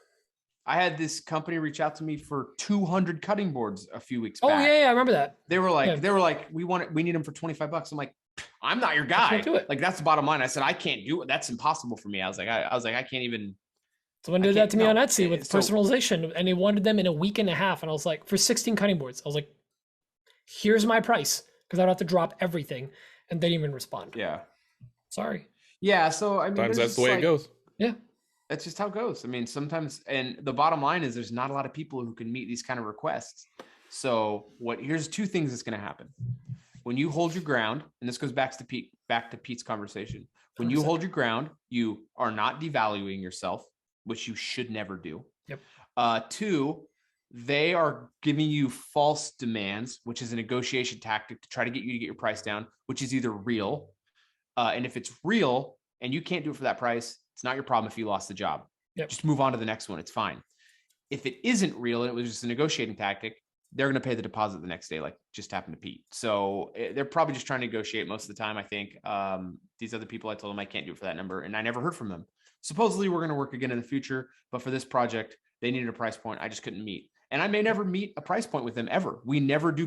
I had this company reach out to me for 200 cutting boards a few weeks back. Oh yeah, I remember that. They were like, we need them for $25. I'm like, I'm not your guy. I can't do it. Like, that's the bottom line. I said, I can't do it. That's impossible for me. I was like, I can't even. Someone did that to me on Etsy with personalization, and they wanted them in a week and a half. And I was like, for 16 cutting boards, I was like, here's my price, because I'd have to drop everything, and they didn't even respond. Yeah. Sorry. Yeah. So, I mean, sometimes that's the way it goes. Yeah. That's just how it goes. I mean, sometimes, and the bottom line is there's not a lot of people who can meet these kind of requests. So here's two things that's going to happen. When you hold your ground, and this goes back to Pete's conversation, when you hold your ground, you are not devaluing yourself, which you should never do. Yep. Two, they are giving you false demands, which is a negotiation tactic to try to get you to get your price down, which is either real. And if it's real and you can't do it for that price, it's not your problem if you lost the job. Yep. Just move on to the next one. It's fine. If it isn't real and it was just a negotiating tactic, they're going to pay the deposit the next day, like just happened to Pete. So they're probably just trying to negotiate most of the time. I think these other people, I told them I can't do it for that number, and I never heard from them. Supposedly we're going to work again in the future, but for this project, they needed a price point I just couldn't meet. And I may never meet a price point with them ever. We may never do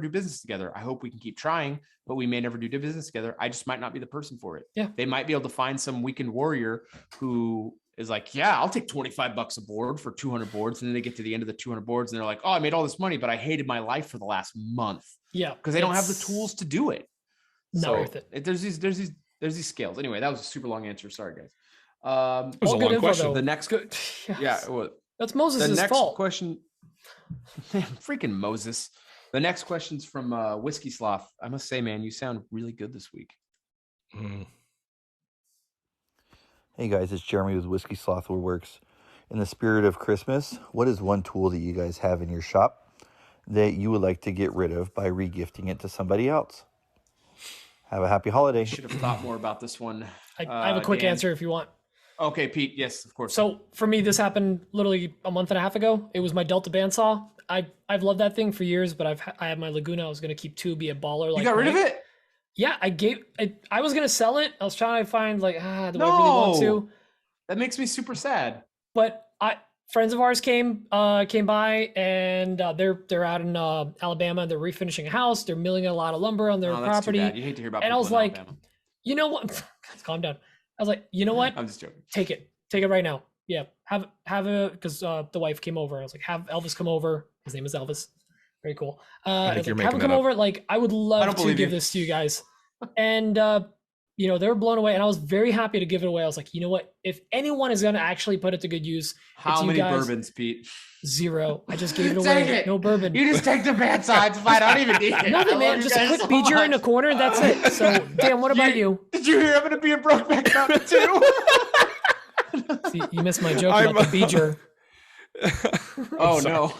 business together. I hope we can keep trying, but we may never do business together. I just might not be the person for it. Yeah. They might be able to find some weekend warrior who is like, yeah, I'll take $25 a board for 200 boards. And then they get to the end of the 200 boards and they're like, oh, I made all this money, but I hated my life for the last month. Yeah. Because they don't have the tools to do it. Not worth it. There's these scales. Anyway, that was a super long answer. Sorry, guys. It was a long question. The next, yes. Yeah, well, that's Moses' fault. Question, freaking Moses. The next question's from Whiskey Sloth. I must say, man, you sound really good this week. Hey guys, it's Jeremy with Whiskey Sloth Woodworks. In the spirit of Christmas, what is one tool that you guys have in your shop that you would like to get rid of by regifting it to somebody else? Have a happy holiday. Should have thought more about this one. I have a quick answer if you want. Okay, Pete. Yes, of course. So for me, this happened literally a month and a half ago. It was my Delta bandsaw. I've loved that thing for years, but I have my Laguna. I was gonna keep two, be a baller. Like you got rid of it? Yeah, I was gonna sell it. I was trying to find like, do I really want to? That makes me super sad. But friends of ours came by, and they're out in Alabama. They're refinishing a house. They're milling a lot of lumber on their property. Too bad. You hate to hear about. And I was like, Alabama. You know what? Calm down. I was like, you know what? I'm just joking. Take it right now. Yeah, have a because the wife came over. I was like, have Elvis come over. His name is Elvis. Very cool. I was like, have him come over. Like, I would love to give this to you guys. And they were blown away, and I was very happy to give it away. I was like, you know what? If anyone is gonna actually put it to good use, how many bourbons, Pete? 0. I just gave it away. No bourbon. You just take the bandsaw. It's fine. I don't even need it. Nothing, man. Just a quick beeger in a corner. That's it. So, Dan, what about you? Did you hear I'm gonna be in Brokeback Mountain too? See, you missed my joke about the beeger. Oh no.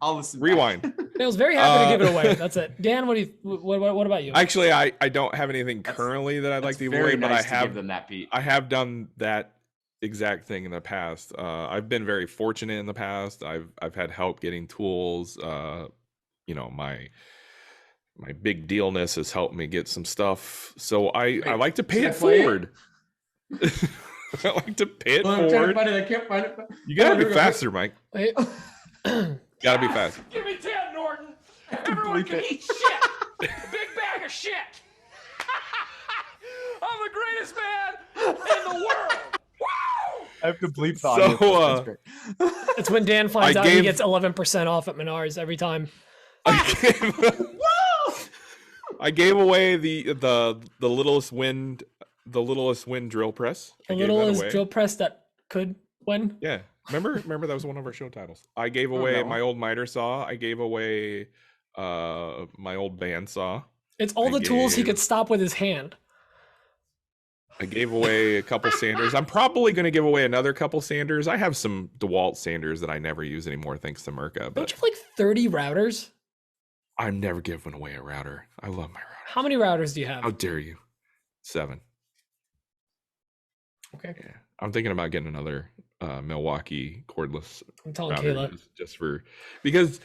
I'll listen. Rewind. I was very happy to give it away. That's it. Dan, what about you? Actually, I don't have anything currently that I'd like to give away, but I have them that, Pete. I have done that exact thing in the past. I've been very fortunate in the past. I've had help getting tools. My big dealness has helped me get some stuff. So I like to pay it forward. I like to pay it forward. I can't find it. You gotta be faster, Mike. Wait. Gotta be fast. Give me 10, Norton. Everyone can eat shit. A big bag of shit. I'm the greatest man in the world. Woo! I have to bleep the audio. So, it's when Dan finds out he gets 11% off at Menards every time. I gave away the littlest wind drill press. The littlest drill press that could win. Yeah. Remember that was one of our show titles. I gave away my old miter saw. I gave away my old bandsaw. It's all the tools he could stop with his hand. I gave away a couple sanders. I'm probably going to give away another couple sanders. I have some DeWalt sanders that I never use anymore thanks to MIRKA. Don't But you have like 30 routers? I'm never giving away a router. I love my router. How many routers do you have? How dare you? 7. Okay. Yeah. I'm thinking about getting another Milwaukee cordless I'm telling router Kayla. just for because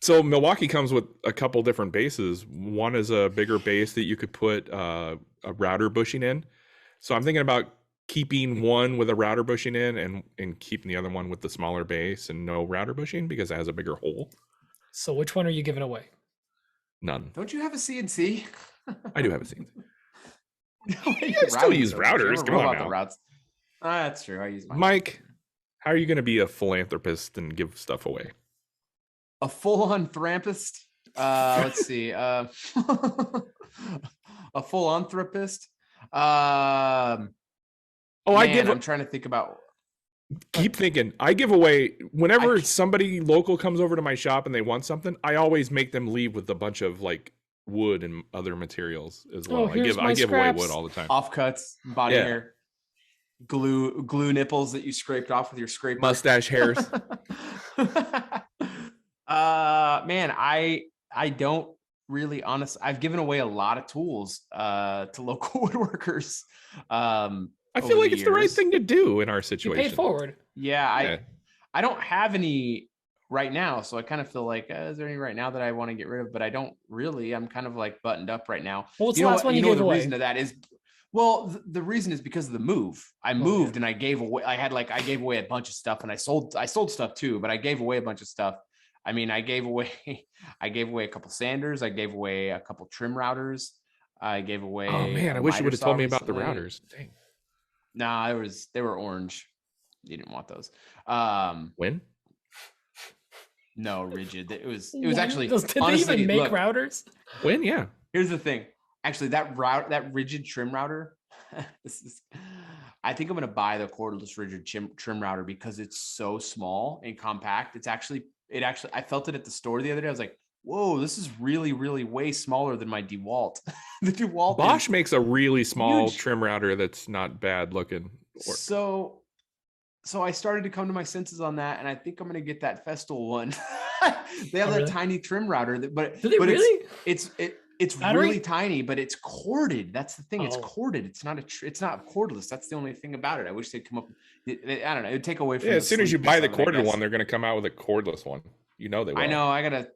so Milwaukee comes with a couple different bases. One is a bigger base that you could put a router bushing in. So I'm thinking about keeping one with a router bushing in and keeping the other one with the smaller base and no router bushing because it has a bigger hole. So which one are you giving away? None. Don't you have a CNC? I do have a CNC. You still use routers. Come on now. the routes. That's true. I use mine. Mike, how are you going to be a philanthropist and give stuff away? A full-on therapist. Let's see. A full-on therapist. I'm trying to think about. Keep thinking. I give away whenever somebody local comes over to my shop and they want something. I always make them leave with a bunch of like wood and other materials as well. I give away wood all the time. Offcuts, body hair, glue nipples that you scraped off with your scraper, mustache hairs. Man, I don't really I've given away a lot of tools to local woodworkers. I feel like it's the right thing to do in our situation. You pay forward. Yeah, I don't have any right now, so I kind of feel like is there any right now that I want to get rid of? But I don't really. I'm kind of like buttoned up right now. Well, what's the last one you gave away? The reason of that is, well, the reason is because of the move. I moved and I gave away. I gave away a bunch of stuff, and I sold stuff too. But I gave away a bunch of stuff. I mean, I gave away a couple sanders. I gave away a couple trim routers. I gave away. Oh man, I wish you would have told me about the routers. Dang. Nah, they were orange. You didn't want those. When? No, rigid. It was actually. Did they even make routers? When? Yeah. Here's the thing. Actually, that rigid trim router. I think I'm gonna buy the cordless rigid trim router because it's so small and compact. It actually. I felt it at the store the other day. I was like, whoa, this is really, really way smaller than my DeWalt. The DeWalt Bosch makes a really small trim router that's not bad looking. So I started to come to my senses on that, and I think I'm going to get that Festool one. They have that tiny trim router, but really? It's really tiny, but it's corded. That's the thing. It's corded. It's not cordless. That's the only thing about it. I wish they'd come up. I don't know. It would take away from. Yeah, as soon as you buy the corded one, they're going to come out with a cordless one. You know they will. I know. I gotta.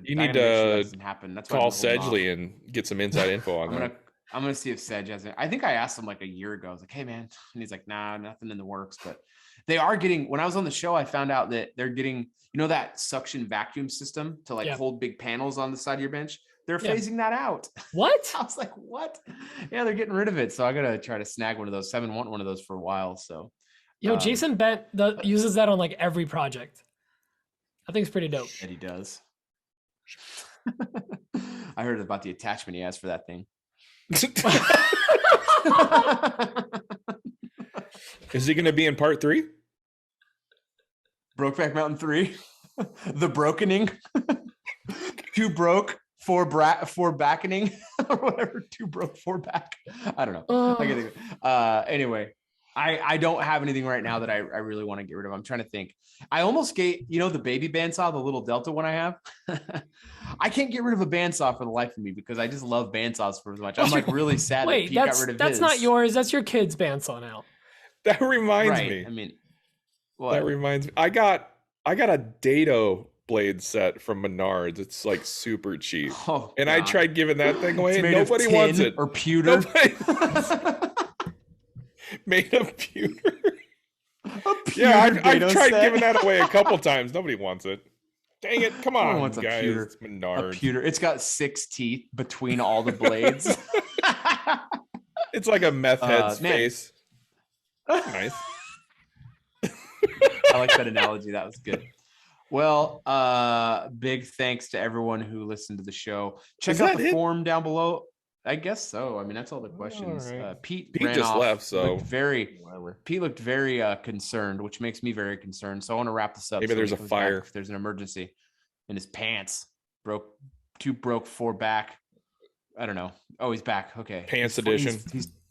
You need to happen. That's call Sedgley and get some inside info on that. I'm gonna see if Sedge has it. I think I asked him like a year ago. I was like, "Hey man," and he's like, "Nah, nothing in the works." But they are getting. When I was on the show, I found out that they're getting. You know that suction vacuum system to hold big panels on the side of your bench. They're phasing that out. What? I was like, what? Yeah, they're getting rid of it. So I gotta try to snag one of those. I haven't wanted one of those for a while. So, Jason Bent uses that on like every project. I think it's pretty dope. That he does. I heard about the attachment he has for that thing. Is he going to be in part 3? Brokeback Mountain 3, the brokening, 2 broke, 4 backening, or whatever. 2 broke, 4 back. I don't know. Anyway, I don't have anything right now that I really want to get rid of. I'm trying to think. I almost gave, the baby bandsaw, the little Delta one I have. I can't get rid of a bandsaw for the life of me because I just love bandsaws for as much. I'm like really sad that Pete got rid of his. That's not yours. That's your kid's bandsaw now. That reminds me. I mean, what? That reminds me. I got a Dado blade set from Menards. It's like super cheap. And I tried giving that thing away and nobody wants it. Or pewter. Made of pewter. Yeah, I've tried giving that away a couple times. Nobody wants it. Dang it. Come on, guys. It's Menards. A pewter. It's got 6 teeth between all the blades. It's like a meth head's face. Nice. I like that analogy. That was good. Well, big thanks to everyone who listened to the show. Check out the form down below. I guess so. I mean, that's all the questions. Right. Pete just left, so Pete looked very concerned, which makes me very concerned. So I want to wrap this up. Maybe there's a fire. If there's an emergency, in his pants, 2 broke, 4 back. I don't know. Oh, he's back. Okay. Pants edition.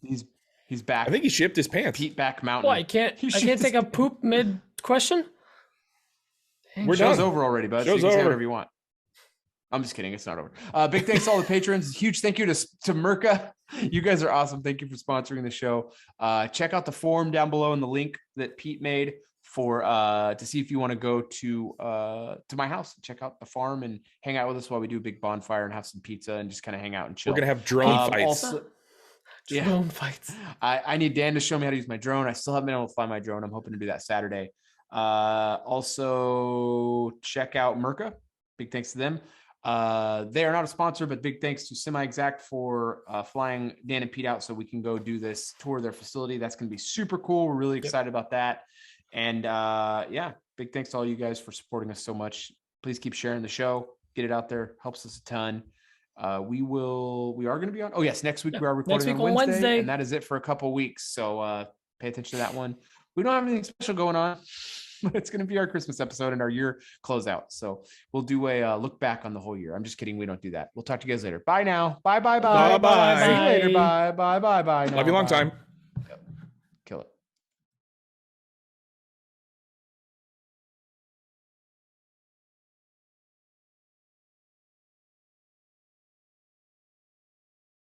He's He's back. I think he shipped his pants. Pete back mountain. Well, I can't take a poop mid question. We're Show's done. over already, bud. Show's so you can say over. whatever you want. I'm just kidding. It's not over. Big thanks to all the patrons. Huge thank you to MIRKA. You guys are awesome. Thank you for sponsoring the show. Check out the form down below in the link that Pete made for to see if you want to go to my house, check out the farm and hang out with us while we do a big bonfire and have some pizza and just kind of hang out and chill. We're gonna have drone fights. Drone fights. I need Dan to show me how to use my drone. I still haven't been able to fly my drone. I'm hoping to do that Saturday. Also check out MIRKA. Big thanks to them. They are not a sponsor, but big thanks to Semi Exact for flying Dan and Pete out so we can go do this tour of their facility. That's going to be super cool. We're really excited about that. And big thanks to all you guys for supporting us so much. Please keep sharing the show. Get it out there. Helps us a ton. We are going to be on. Oh yes, next week we are recording on Wednesday, and that is it for a couple weeks. So pay attention to that one. We don't have anything special going on. It's going to be our Christmas episode and our year closeout. So we'll do a look back on the whole year. I'm just kidding. We don't do that. We'll talk to you guys later. Bye now. Bye. Bye. See you later. Bye. Love you long time.